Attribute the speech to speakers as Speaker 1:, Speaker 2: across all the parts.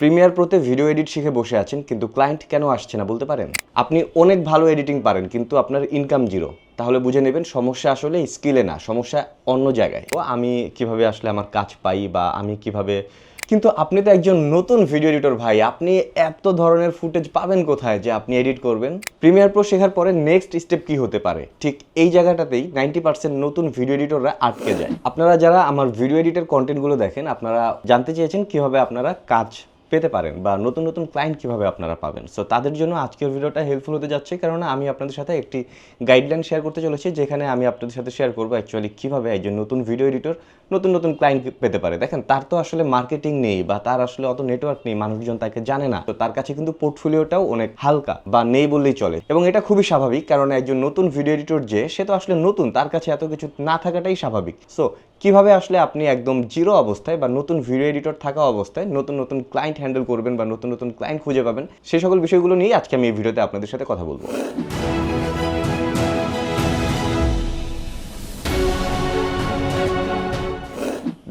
Speaker 1: Premier প্রোতে video edit শিখে বসে আছেন কিন্তু ক্লায়েন্ট কেন আসছে না বলতে পারেন? আপনি অনেক ভালো এডিটিং পারেন কিন্তু আপনার ইনকাম জিরো, তাহলে বুঝে নেবেন সমস্যা আসলে স্কিলে না, সমস্যা অন্য জায়গায়। তো আমি কিভাবে আসলে আমার কাজ পাই বা আমি কিভাবে, কিন্তু আপনি তো একজন নতুন ভিডিও এডিটর ভাই, আপনি এত ধরনের ফুটেজ পাবেন কোথায় যে আপনি এডিট করবেন? প্রিমিয়ার প্রো শেখার পরে নেক্সট স্টেপ কি হতে পারে? ঠিক এই জায়গাটাতেই 90% নতুন ভিডিও এডিটররা আটকে যায়। আপনারা যারা আমার ভিডিও এডিটের কন্টেন্টগুলো দেখেন, আপনারা জানতে চেয়েছেন কিভাবে আপনারা কাজ পেতে পারেন বা নতুন নতুন ক্লায়েন্ট কিভাবে আপনারা পাবেন। সো তাদের জন্য আজকের ভিডিওটা হেল্পফুল হতে যাচ্ছে, কারণ আমি আপনাদের সাথে একটি গাইডলাইন শেয়ার করতে চলেছি, যেখানে আমি আপনাদের সাথে শেয়ার করবো অ্যাকচুয়ালি কীভাবে একজন নতুন ভিডিও এডিটর নতুন নতুন ক্লায়েন্ট পেতে পারে। দেখেন, তার তো আসলে মার্কেটিং নেই বা তার আসলে অত নেটওয়ার্ক নেই, মানুষজন তাকে জানে না, তো তার কাছে কিন্তু পোর্টফোলিওটাও অনেক হালকা বা নেই বললেই চলে। এবং এটা খুবই স্বাভাবিক, কারণ একজন নতুন ভিডিও এডিটর যে সে তো আসলে নতুন, তার কাছে এত কিছু না থাকাটাই স্বাভাবিক। সো কিভাবে আসলে আপনি একদম জিরো অবস্থায় বা নতুন ভিডিও এডিটর থাকা অবস্থায় নতুন নতুন ক্লায়েন্ট হ্যান্ডেল করবেন বা নতুন নতুন ক্লায়েন্ট খুঁজে পাবেন, সেই সকল বিষয়গুলো নিয়ে আজকে আমি এই ভিডিওতে আপনাদের সাথে কথা বলবো।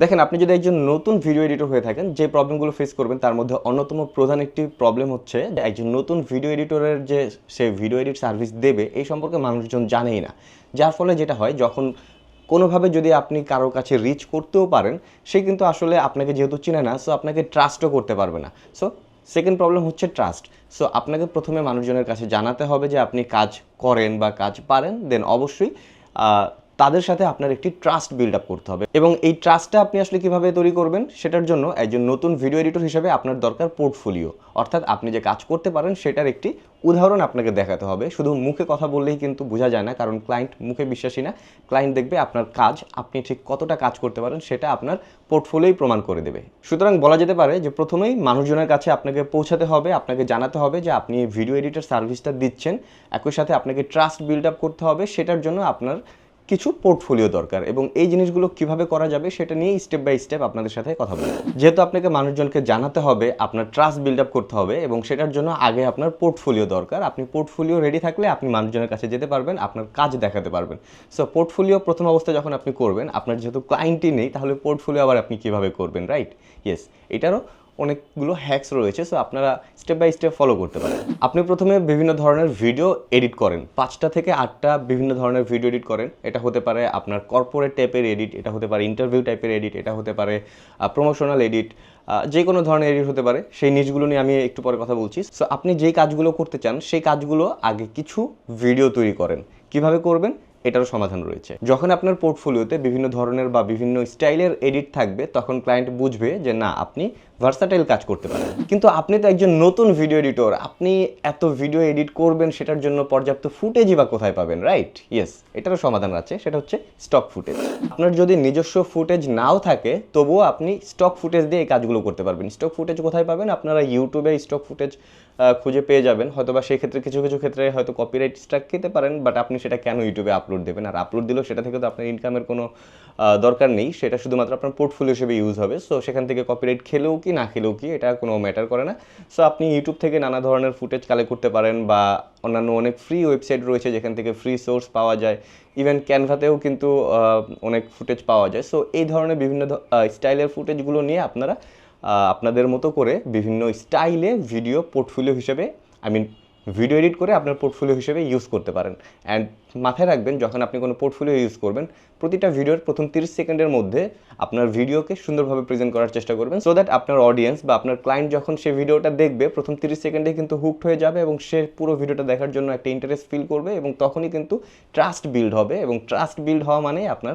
Speaker 1: দেখেন, আপনি যদি একজন নতুন ভিডিও এডিটর হয়ে থাকেন, যে প্রবলেমগুলো ফেস করবেন তার মধ্যে অন্যতম প্রধান একটি প্রবলেম হচ্ছে যে একজন নতুন ভিডিও এডিটরের যে সে ভিডিও এডিট সার্ভিস দেবে এই সম্পর্কে মানুষজন জানেই না। যার ফলে যেটা হয়, যখন কোনোভাবে যদি আপনি কারোর কাছে রিচ করতেও পারেন, সে কিন্তু আসলে আপনাকে যেহেতু চিনে না, সো আপনাকে ট্রাস্টও করতে পারবে না। সো সেকেন্ড প্রবলেম হচ্ছে ট্রাস্ট। সো আপনাকে প্রথমে মানুষজনের কাছে জানাতে হবে যে আপনি কাজ করেন বা কাজ পারেন, দেন অবশ্যই তাদের সাথে আপনার একটি ট্রাস্ট বিল্ড আপ করতে হবে। এবং এই ট্রাস্টটা আপনি আসলে কীভাবে তৈরি করবেন, সেটার জন্য একজন নতুন ভিডিও এডিটর হিসেবে আপনার দরকার পোর্টফোলিও, অর্থাৎ আপনি যে কাজ করতে পারেন সেটার একটি উদাহরণ আপনাকে দেখাতে হবে। শুধু মুখে কথা বললেই কিন্তু বোঝা যায় না, কারণ ক্লায়েন্ট মুখে বিশ্বাসী না। ক্লায়েন্ট দেখবে আপনার কাজ, আপনি ঠিক কতটা কাজ করতে পারেন সেটা আপনার পোর্টফোলিওই প্রমাণ করে দেবে। সুতরাং বলা যেতে পারে যে প্রথমেই মানুষজনের কাছে আপনাকে পৌঁছাতে হবে, আপনাকে জানাতে হবে যে আপনি ভিডিও এডিটর সার্ভিসটা দিচ্ছেন। একই সাথে আপনাকে ট্রাস্ট বিল্ড আপ করতে হবে, সেটার জন্য আপনার কিছু পোর্টফোলিও দরকার। এবং এই জিনিসগুলো কিভাবে করা যাবে সেটা নিয়ে স্টেপ বাই স্টেপ আপনাদের সাথে কথা বলবো। যেহেতু আপনাকে মানুষজনকে জানাতে হবে, আপনার ট্রাস্ট বিল্ড আপ করতে হবে, এবং সেটার জন্য আগে আপনার পোর্টফোলিও দরকার। আপনি পোর্টফোলিও রেডি থাকলে আপনি মানুষজনের কাছে যেতে পারবেন, আপনার কাজ দেখাতে পারবেন। সো পোর্টফোলিও প্রথম অবস্থায় যখন আপনি করবেন, আপনার যেহেতু ক্লায়েন্টই নেই, তাহলে পোর্টফোলিও আবার আপনি কিভাবে করবেন, রাইট? ইয়েস, এটারও অনেকগুলো হ্যাকস রয়েছে, সো আপনারা স্টেপ বাই স্টেপ ফলো করতে পারেন। আপনি প্রথমে বিভিন্ন ধরনের ভিডিও এডিট করেন, 5টা থেকে 8টা বিভিন্ন ধরনের ভিডিও এডিট করেন। এটা হতে পারে আপনার কর্পোরেট টাইপের এডিট, এটা হতে পারে ইন্টারভিউ টাইপের এডিট, এটা হতে পারে প্রমোশনাল এডিট, যে কোনো ধরনের এডিট হতে পারে। সেই নিচগুলো নিয়ে আমি একটু পরে কথা বলছি। সো আপনি যেই কাজগুলো করতে চান সেই কাজগুলো আগে কিছু ভিডিও তৈরি করেন। কিভাবে করবেন এটারও সমাধান রয়েছে। যখন আপনার পোর্টফোলিওতে বিভিন্ন ধরনের বা বিভিন্ন স্টাইলের এডিট থাকবে, তখন ক্লায়েন্ট বুঝবে যে না, আপনি ভার্সাটাইল কাজ করতে পারেন। কিন্তু আপনি তো একজন নতুন ভিডিও এডিটর, আপনি এত ভিডিও এডিট করবেন, সেটার জন্য পর্যাপ্ত ফুটেজই বা কোথায় পাবেন, রাইট? ইয়েস, এটারও সমাধান আছে, সেটা হচ্ছে স্টক ফুটেজ। আপনার যদি নিজস্ব ফুটেজ নাও থাকে, তবুও আপনি স্টক ফুটেজ দিয়ে এই কাজগুলো করতে পারবেন। স্টক ফুটেজ কোথায় পাবেন? আপনারা ইউটিউবে স্টক ফুটেজ খুঁজে পেয়ে যাবেন। হয়তো বা সেই ক্ষেত্রে কিছু কিছু ক্ষেত্রে হয়তো কপিরাইট স্ট্রাইক খেতে পারেন, বাট আপনি সেটা কেন ইউটিউবে আপলোড দেবেন? আর আপলোড দিলেও সেটা থেকে তো আপনার ইনকামের কোনো দরকার নেই, সেটা শুধুমাত্র আপনার পোর্টফোলিও হিসেবে ইউজ হবে। সো সেখান থেকে কপিরাইট খেলেও কি না খেলেও কি এটা কোনো ম্যাটার করে না। সো আপনি ইউটিউব থেকে নানা ধরনের ফুটেজ কালেক্ট করতে পারেন, বা অন্যান্য অনেক ফ্রি ওয়েবসাইট রয়েছে যেখান থেকে ফ্রি সোর্স পাওয়া যায়। ইভেন ক্যানভাতেও কিন্তু অনেক ফুটেজ পাওয়া যায়। সো এই ধরনের বিভিন্ন স্টাইলের ফুটেজগুলো নিয়ে আপনারা আপনাদের মতো করে বিভিন্ন স্টাইলে ভিডিও পোর্টফোলিও হিসেবে, ভিডিও এডিট করে আপনার পোর্টফোলিও হিসেবে ইউজ করতে পারেন। অ্যান্ড মাথায় রাখবেন, যখন আপনি কোনো পোর্টফোলিও ইউজ করবেন, প্রতিটা ভিডিওর প্রথম 30 সেকেন্ডের মধ্যে আপনার ভিডিওকে সুন্দরভাবে প্রেজেন্ট করার চেষ্টা করবেন, সো দ্যাট আপনার অডিয়েন্স বা আপনার ক্লায়েন্ট যখন সে ভিডিওটা দেখবে, প্রথম 30 সেকেন্ডে কিন্তু হুকড হয়ে যাবে এবং সে পুরো ভিডিওটা দেখার জন্য একটা ইন্টারেস্ট ফিল করবে, এবং তখনই কিন্তু ট্রাস্ট বিল্ড হবে। এবং ট্রাস্ট বিল্ড হওয়া মানে আপনার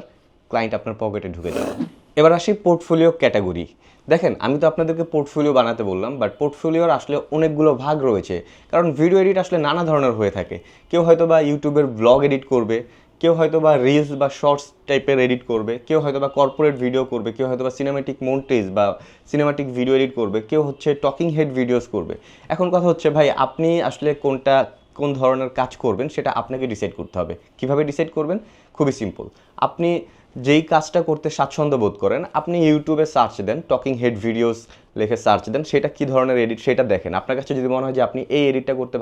Speaker 1: ক্লায়েন্ট আপনার পকেটে ঢুকে যাওয়া। এবার আসি পোর্টফোলিও ক্যাটাগরি। দেখেন, আমি তো আপনাদেরকে পোর্টফোলিও বানাতে বললাম, বাট পোর্টফোলিওর আসলে অনেকগুলো ভাগ রয়েছে, কারণ ভিডিও এডিট আসলে নানা ধরনের হয়ে থাকে। কেউ হয়তো বা ইউটিউবের ব্লগ এডিট করবে, কেউ হয়তো বা রিলস বা শর্টস টাইপের এডিট করবে, কেউ হয়তো বা কর্পোরেট ভিডিও করবে, কেউ হয়তো বা সিনেমাটিক মন্টেজ বা সিনেমাটিক ভিডিও এডিট করবে, কেউ হচ্ছে টকিং হেড ভিডিওস করবে। এখন কথা হচ্ছে, ভাই আপনি আসলে কোন ধরনের কাজ করবেন সেটা আপনাকে ডিসাইড করতে হবে। কিভাবে ডিসাইড করবেন? খুবই সিম্পল। আপনি যেই কাজটা করতে স্বাচ্ছন্দ্য বোধ করেন, আপনি ইউটিউবে সার্চ দেন, টকিং হেড ভিডিওস লিখে সার্চ দেন, সেটা কী ধরনের এডিট সেটা দেখেন। আপনার কাছে যদি মনে হয় যে আপনি এই এডিটটা করতে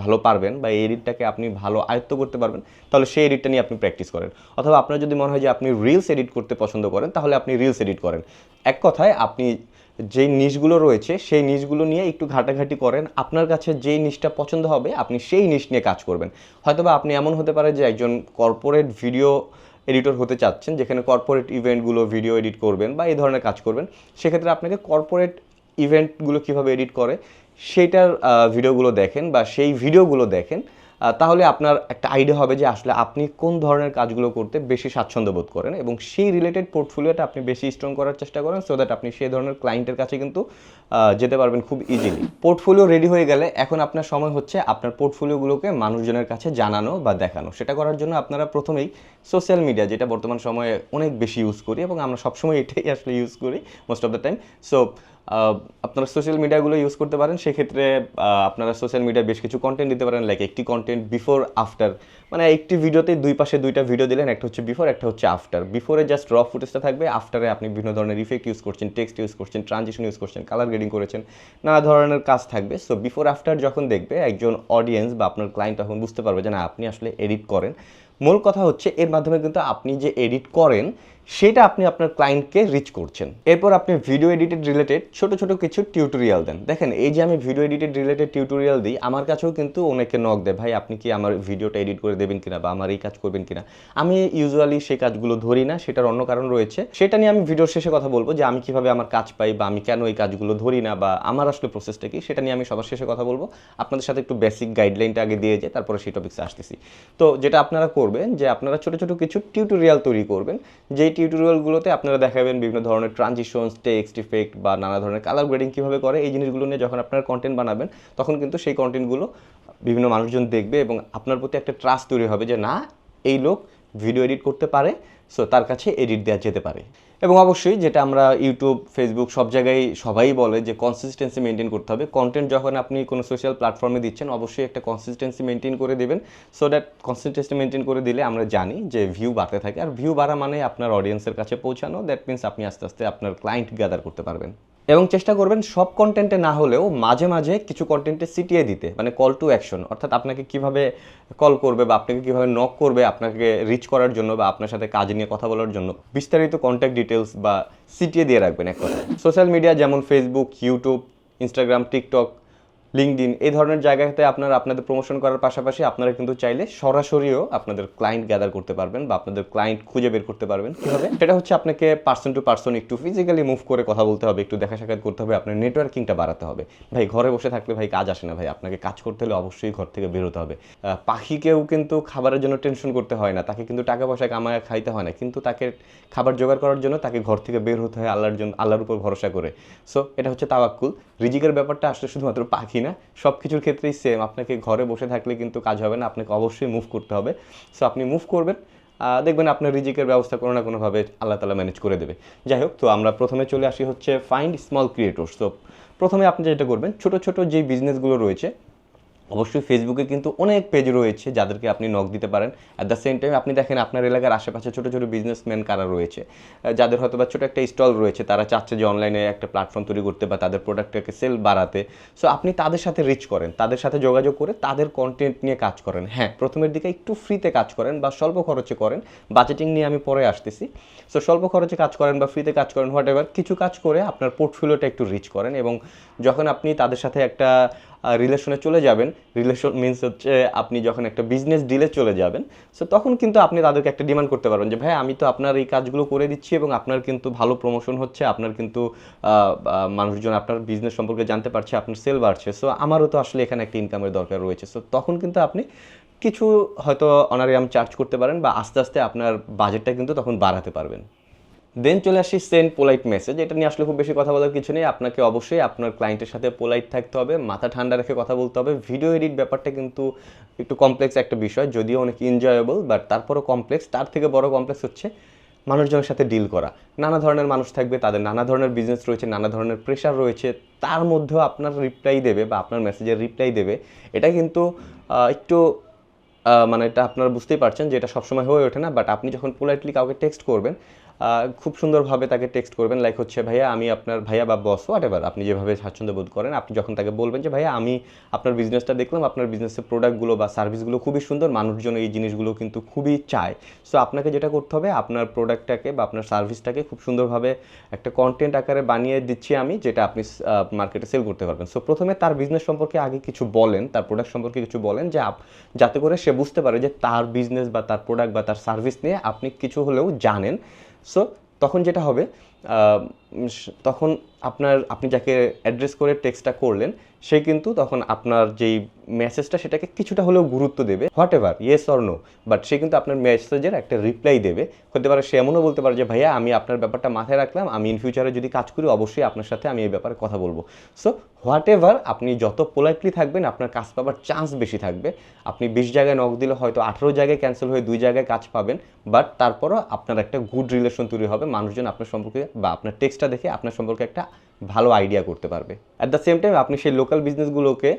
Speaker 1: ভালো পারবেন বা এই এডিটটাকে আপনি ভালো আয়ত্ত করতে পারবেন, তাহলে সেই এডিটটা নিয়ে আপনি প্র্যাকটিস করেন। অথবা আপনার যদি মনে হয় যে আপনি রিলস এডিট করতে পছন্দ করেন, তাহলে আপনি রিলস এডিট করেন। এক কথায় আপনি যেই নিশগুলো রয়েছে সেই নিশগুলো নিয়ে একটু ঘাটাঘাটি করেন, আপনার কাছে যেই নিশটা পছন্দ হবে আপনি সেই নিশ নিয়ে কাজ করবেন। হয়তোবা আপনি এমন হতে পারে যে একজন কর্পোরেট ভিডিও এডিটর হতে চাচ্ছেন, যেখানে কর্পোরেট ইভেন্টগুলো ভিডিও এডিট করবেন বা এই ধরনের কাজ করবেন। সেক্ষেত্রে আপনাকে কর্পোরেট ইভেন্টগুলো কীভাবে এডিট করে সেইটার ভিডিওগুলো দেখেন বা সেই ভিডিওগুলো দেখেন, তাহলে আপনার একটা আইডিয়া হবে যে আসলে আপনি কোন ধরনের কাজগুলো করতে বেশি স্বাচ্ছন্দ্য বোধ করেন এবং সেই রিলেটেড পোর্টফোলিওটা আপনি বেশি স্ট্রং করার চেষ্টা করেন, সো দ্যাট আপনি সেই ধরনের ক্লায়েন্টের কাছে কিন্তু যেতে পারবেন খুব ইজিলি। পোর্টফোলিও রেডি হয়ে গেলে এখন আপনার সময় হচ্ছে আপনার পোর্টফোলিওগুলোকে মানুষজনের কাছে জানানো বা দেখানো। সেটা করার জন্য আপনারা প্রথমেই সোশ্যাল মিডিয়া, যেটা বর্তমান সময়ে অনেক বেশি ইউজ করি এবং আমরা সবসময় এটাই আসলে ইউজ করি most of the time. So আপনারা সোশ্যাল মিডিয়াগুলো ইউজ করতে পারেন। সেক্ষেত্রে আপনারা সোশ্যাল মিডিয়ায় বেশ কিছু কন্টেন্ট দিতে পারেন, লাইক একটি কন্টেন্ট বিফোর আফটার, মানে একটি ভিডিওতে দুই পাশে দুইটা ভিডিও দিলেন, একটা হচ্ছে বিফোর, একটা হচ্ছে আফটার। বিফোরে জাস্ট র ফুটেজটা থাকবে, আফটারে আপনি বিভিন্ন ধরনের ইফেক্ট ইউজ করছেন, টেক্সট ইউজ করছেন, ট্রানজিশন ইউজ করছেন, কালার গ্রেডিং করেছেন, নানা ধরনের কাজ থাকবে। সো বিফোর আফটার যখন দেখবে একজন অডিয়েন্স বা আপনার ক্লায়েন্ট, তখন বুঝতে পারবে যে না আপনি আসলে এডিট করেন। মূল কথা হচ্ছে এর মাধ্যমে কিন্তু আপনি যে এডিট করেন সেটা আপনি আপনার ক্লায়েন্টকে রিচ করছেন। এরপর আপনি ভিডিও এডিটেড রিলেটেড ছোট ছোট কিছু টিউটোরিয়াল দেন। দেখেন এই যে আমি ভিডিও এডিটেড রিলেটেড টিউটোরিয়াল দিই, আমার কাছেও কিন্তু অনেকে নক দেয়, ভাই আপনি কি আমার ভিডিওটা এডিট করে দেবেন কিনা বা আমার এই কাজ করবেন কিনা। আমি ইউজুয়ালি সেই কাজগুলো ধরি না, সেটার অন্য কারণ রয়েছে, সেটা নিয়ে আমি ভিডিওর শেষে কথা বলবো যে আমি কিভাবে আমার কাজ পাই বা আমি কেন এই কাজগুলো ধরি না বা আমার আসলে প্রসেসটা কি, সেটা নিয়ে আমি সবার শেষে কথা বলবো। আপনাদের সাথে একটু বেসিক গাইডলাইনটা আগে দিয়ে যায়, তারপরে সেই টপিক্সে আসতেছি। তো যেটা আপনারা করবেন যে আপনারা ছোট ছোট কিছু টিউটোরিয়াল তৈরি করবেন, যেই টিউটোরিয়ালগুলোতে আপনারা দেখাবেন বিভিন্ন ধরনের ট্রানজিশনস, টেক্সট ইফেক্ট বা নানা ধরনের কালার গ্রেডিং কীভাবে করে। এই জিনিসগুলো নিয়ে যখন আপনারা কন্টেন্ট বানাবেন তখন কিন্তু সেই কন্টেন্টগুলো বিভিন্ন মানুষজন দেখবে এবং আপনার প্রতি একটা ট্রাস্ট তৈরি হবে যে না এই লোক ভিডিও এডিট করতে পারে, সো তার কাছে এডিট দেওয়া যেতে পারে। এবং অবশ্যই যেটা আমরা ইউটিউব, ফেসবুক সব জায়গায় সবাই বলে যে কনসিস্টেন্সি মেনটেন করতে হবে। কন্টেন্ট যখন আপনি কোনো সোশ্যাল প্ল্যাটফর্মে দিচ্ছেন অবশ্যই একটা কনসিস্টেন্সি মেনটেন করে দেবেন, সো দ্যাট কনসিস্টেন্সি মেনটেন করে দিলে আমরা জানি যে ভিউ বাড়তে থাকে, আর ভিউ বাড়া মানে আপনার অডিয়েন্সের কাছে পৌঁছানো, দ্যাট মিনস আপনি আস্তে আস্তে আপনার ক্লায়েন্ট গ্যাদার করতে পারবেন। এবং চেষ্টা করবেন সব কন্টেন্টে না হলেও মাঝে মাঝে কিছু কন্টেন্টে সিটিয়ে দিতে, মানে কল টু অ্যাকশন, অর্থাৎ আপনাকে কিভাবে কল করবে বা আপনাকে কীভাবে নক করবে আপনাকে রিচ করার জন্য বা আপনার সাথে কাজ নিয়ে কথা বলার জন্য বিস্তারিত কন্ট্যাক্ট ডিটেলস বা সিটিয়ে দিয়ে রাখবেন এক কথায়। সোশ্যাল মিডিয়া যেমন Facebook, YouTube, Instagram, TikTok, LinkedIn এই ধরনের জায়গাতে আপনারা আপনাদের প্রমোশন করার পাশাপাশি আপনারা কিন্তু চাইলে সরাসরিও আপনাদের ক্লায়েন্ট গ্যাদার করতে পারবেন বা আপনাদের ক্লায়েন্ট খুঁজে বের করতে পারবেন। কীভাবে? সেটা হচ্ছে আপনাকে পার্সন টু পার্সন একটু ফিজিক্যালি মুভ করে কথা বলতে হবে, একটু দেখা সাক্ষাৎ করতে হবে, আপনার নেটওয়ার্কিংটা বাড়াতে হবে। ভাই ঘরে বসে থাকলে ভাই কাজ আসে না ভাই, আপনাকে কাজ করতে হলে অবশ্যই ঘর থেকে বের হতে হবে। পাখিকেও কিন্তু খাবারের জন্য টেনশন করতে হয় না, তাকে কিন্তু টাকা পয়সা কামায় খাইতে হয় না, কিন্তু তাকে খাবার জোগাড় করার জন্য তাকে ঘর থেকে বের হতে হয় আল্লাহর জন্য, আল্লাহর উপর ভরসা করে। সো এটা হচ্ছে তাওয়াক্কুল। রিজিকের ব্যাপারটা আসলে শুধুমাত্র পাখি না, সব কিছুর ক্ষেত্রেই সেম। আপনাকে ঘরে বসে থাকলে কিন্তু কাজ হবে না, আপনাকে অবশ্যই মুভ করতে হবে। সো আপনি মুভ করবেন, দেখবেন আপনার রিজিকের ব্যবস্থা কোনো না কোনোভাবে আল্লাহ তাআলা ম্যানেজ করে দেবে। যাই হোক, তো আমরা প্রথমে চলে আসি হচ্ছে ফাইন্ড স্মল ক্রিয়েটর্স। তো প্রথমে আপনি যেটা করবেন, ছোট ছোট যেই বিজনেসগুলো রয়েছে, অবশ্যই ফেসবুকে কিন্তু অনেক পেজ রয়েছে যাদেরকে আপনি নক দিতে পারেন। অ্যাট দ্য সেম টাইম আপনি দেখেন আপনার এলাকার আশেপাশে ছোটো ছোটো বিজনেসম্যান কারা রয়েছে, যাদের হয়তো বা ছোটো একটা স্টল রয়েছে, তারা চাচ্ছে যে অনলাইনে একটা প্ল্যাটফর্ম তৈরি করতে বা তাদের প্রোডাক্টটাকে সেল বাড়াতে। সো আপনি তাদের সাথে রিচ করেন, তাদের সাথে যোগাযোগ করে তাদের কন্টেন্ট নিয়ে কাজ করেন। হ্যাঁ, প্রথমের দিকে একটু ফ্রিতে কাজ করেন বা স্বল্প খরচে করেন, বাজেটিং নিয়ে আমি পরে আসতেছি। সো স্বল্প খরচে কাজ করেন বা ফ্রিতে কাজ করেন, হোয়াট এভার, কিছু কাজ করে আপনার পোর্টফোলিওটা একটু রিচ করেন। এবং যখন আপনি তাদের সাথে একটা রিলেশনে চলে যাবেন, রিলেশন মিনস হচ্ছে আপনি যখন একটা বিজনেস ডিলে চলে যাবেন, সো তখন কিন্তু আপনি তাদেরকে একটা ডিমান্ড করতে পারবেন যে ভাই আমি তো আপনার এই কাজগুলো করে দিচ্ছি এবং আপনার কিন্তু ভালো প্রমোশন হচ্ছে, আপনার কিন্তু মানুষজন আপনার বিজনেস সম্পর্কে জানতে পারছে, আপনার সেল বাড়ছে, সো আমারও তো আসলে এখানে একটা ইনকামের দরকার রয়েছে। সো তখন কিন্তু আপনি কিছু হয়তো অনারিয়াম চার্জ করতে পারেন বা আস্তে আস্তে আপনার বাজেটটা কিন্তু তখন বাড়াতে পারবেন। দেন চলে আসি সেন্ড পোলাইট মেসেজ। এটা নিয়ে আসলে খুব বেশি কথা বলার কিছু নেই, আপনাকে অবশ্যই আপনার ক্লায়েন্টের সাথে পোলাইট থাকতে হবে, মাথা ঠান্ডা রেখে কথা বলতে হবে। ভিডিও এডিট ব্যাপারটা কিন্তু একটু কমপ্লেক্স একটা বিষয়, যদিও অনেক এনজয়েবল, বাট তারপরও কমপ্লেক্স। তার থেকে বড় কমপ্লেক্স হচ্ছে মানুষজনের সাথে ডিল করা। নানা ধরনের মানুষ থাকবে, তাদের নানা ধরনের বিজনেস রয়েছে, নানা ধরনের প্রেশার রয়েছে, তার মধ্যেও আপনার রিপ্লাই দেবে বা আপনার মেসেজের রিপ্লাই দেবে, এটা কিন্তু একটু মানে এটা আপনারা বুঝতেই পারছেন যে এটা সবসময় হয়ে ওঠে না। বাট আপনি যখন পোলাইটলি কাউকে টেক্সট করবেন, খুব সুন্দরভাবে তাকে টেক্সট করবেন, লাইক হচ্ছে ভাইয়া আমি আপনার ভাইয়া বা বস হোয়াটএভার আপনি যেভাবে স্বাচ্ছন্দ্য বোধ করেন, আপনি যখন তাকে বলবেন যে ভাইয়া আমি আপনার বিজনেসটা দেখলাম, আপনার বিজনেসের প্রোডাক্টগুলো বা সার্ভিসগুলো খুবই সুন্দর, মানুষজন এই জিনিসগুলো কিন্তু খুবই চায়। সো আপনাকে যেটা করতে হবে, আপনার প্রোডাক্টটাকে বা আপনার সার্ভিসটাকে খুব সুন্দরভাবে একটা কন্টেন্ট আকারে বানিয়ে দিচ্ছি আমি, যেটা আপনি মার্কেটে সেল করতে পারবেন। সো প্রথমে তার বিজনেস সম্পর্কে আগে কিছু বলেন, তার প্রোডাক্ট সম্পর্কে কিছু বলেন, যে যাতে করে সে বুঝতে পারে যে তার বিজনেস বা তার প্রোডাক্ট বা তার সার্ভিস নিয়ে আপনি কিছু হলেও জানেন। সো তখন যেটা হবে, তখন আপনি যাকে অ্যাড্রেস করে টেক্সটটা করলেন, সে কিন্তু তখন আপনার যেই মেসেজটা সেটাকে কিছুটা হলেও গুরুত্ব দেবে, whatever yes or no, but সে কিন্তু আপনার মেসেজের একটা রিপ্লাই দেবে। হতে পারে সে এমনও বলতে পারে যে ভাইয়া আমি আপনার ব্যাপারটা মাথায় রাখলাম, আমি ইন ফিউচারে যদি কাজ করি অবশ্যই আপনার সাথে আমি এই ব্যাপারে কথা বলবো। সো হোয়াট এভার আপনি যত পোলাইটলি থাকবেন আপনার কাজ পাবার চান্স বেশি থাকবে। আপনি 20 জায়গায় নক দিলে হয়তো 18 জায়গায় ক্যান্সেল হয়ে 2 জায়গায় কাজ পাবেন, বাট তারপরও আপনার একটা গুড রিলেশন তৈরি হবে, মানুষজন আপনার সম্পর্কে বা আপনার টেক্সটটা দেখে আপনার সম্পর্কে একটা ভালো আইডিয়া করতে পারবে। অ্যাট দ্য সেম টাইম আপনি সেই লোকাল বিজনেসগুলোকে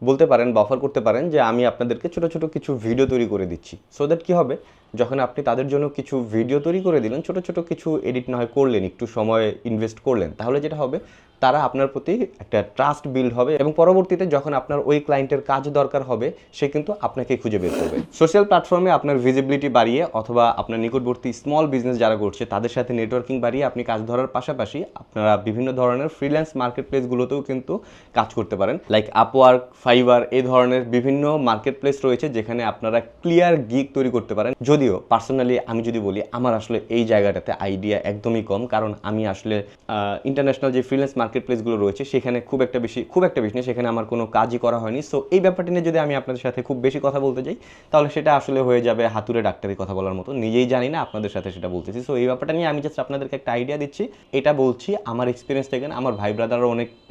Speaker 1: বলতে পারেন বা অফার করতে পারেন যে আমি আপনাদেরকে ছোটো ছোটো কিছু ভিডিও তৈরি করে দিচ্ছি। সো দ্যাট কী হবে, যখন আপনি তাদের জন্য কিছু ভিডিও তৈরি করে দিলেন, ছোটো ছোটো কিছু এডিট না হয় করলেন, একটু সময় ইনভেস্ট করলেন, তাহলে যেটা হবে তারা আপনার প্রতি একটা ট্রাস্ট বিল্ড হবে, এবং পরবর্তীতে যখন আপনার ওই ক্লায়েন্টের কাজ দরকার হবে সে কিন্তু আপনাকে খুঁজে বের করবে। সোশ্যাল প্ল্যাটফর্মে আপনার ভিজিবিলিটি বাড়িয়ে অথবা আপনার নিকটবর্তী স্মল বিজনেস যারা করছে তাদের সাথে নেটওয়ার্কিং বাড়িয়ে আপনি কাজ ধরার পাশাপাশি আপনারা বিভিন্ন ধরনের ফ্রিল্যান্স মার্কেট প্লেসগুলোতেও কিন্তু কাজ করতে পারেন, লাইক আপওয়ার্ক, ফাইবার, এই ধরনের বিভিন্ন মার্কেট প্লেস রয়েছে যেখানে আপনারা ক্লিয়ার গিগ তৈরি করতে পারেন। যদিও পার্সোনালি আমি যদি বলি, আমার আসলে এই জায়গাটাতে আইডিয়া একদমই কম, কারণ আমি আসলে ইন্টারন্যাশনাল যে ফ্রিল্যান্স মার্কেট প্লেসগুলো রয়েছে সেখানে খুব একটা বেশি নেই, সেখানে আমার কোনো কাজই করা হয়নি। সো এই ব্যাপারটি নিয়ে যদি আমি আপনাদের সাথে খুব বেশি কথা বলতে যাই তাহলে সেটা আসলে হয়ে যাবে হাতুড়ে ডাক্তারি কথা বলার মতো, নিজেই জানি না, আপনাদের সাথে সেটা বলতেছি। সো এই ব্যাপারটা নিয়ে আমি জাস্ট আপনাদেরকে একটা আইডিয়া দিচ্ছি, এটা বলছি আমার এক্সপিরিয়েন্স থেকে না, আমার ভাই ব্রাদাররা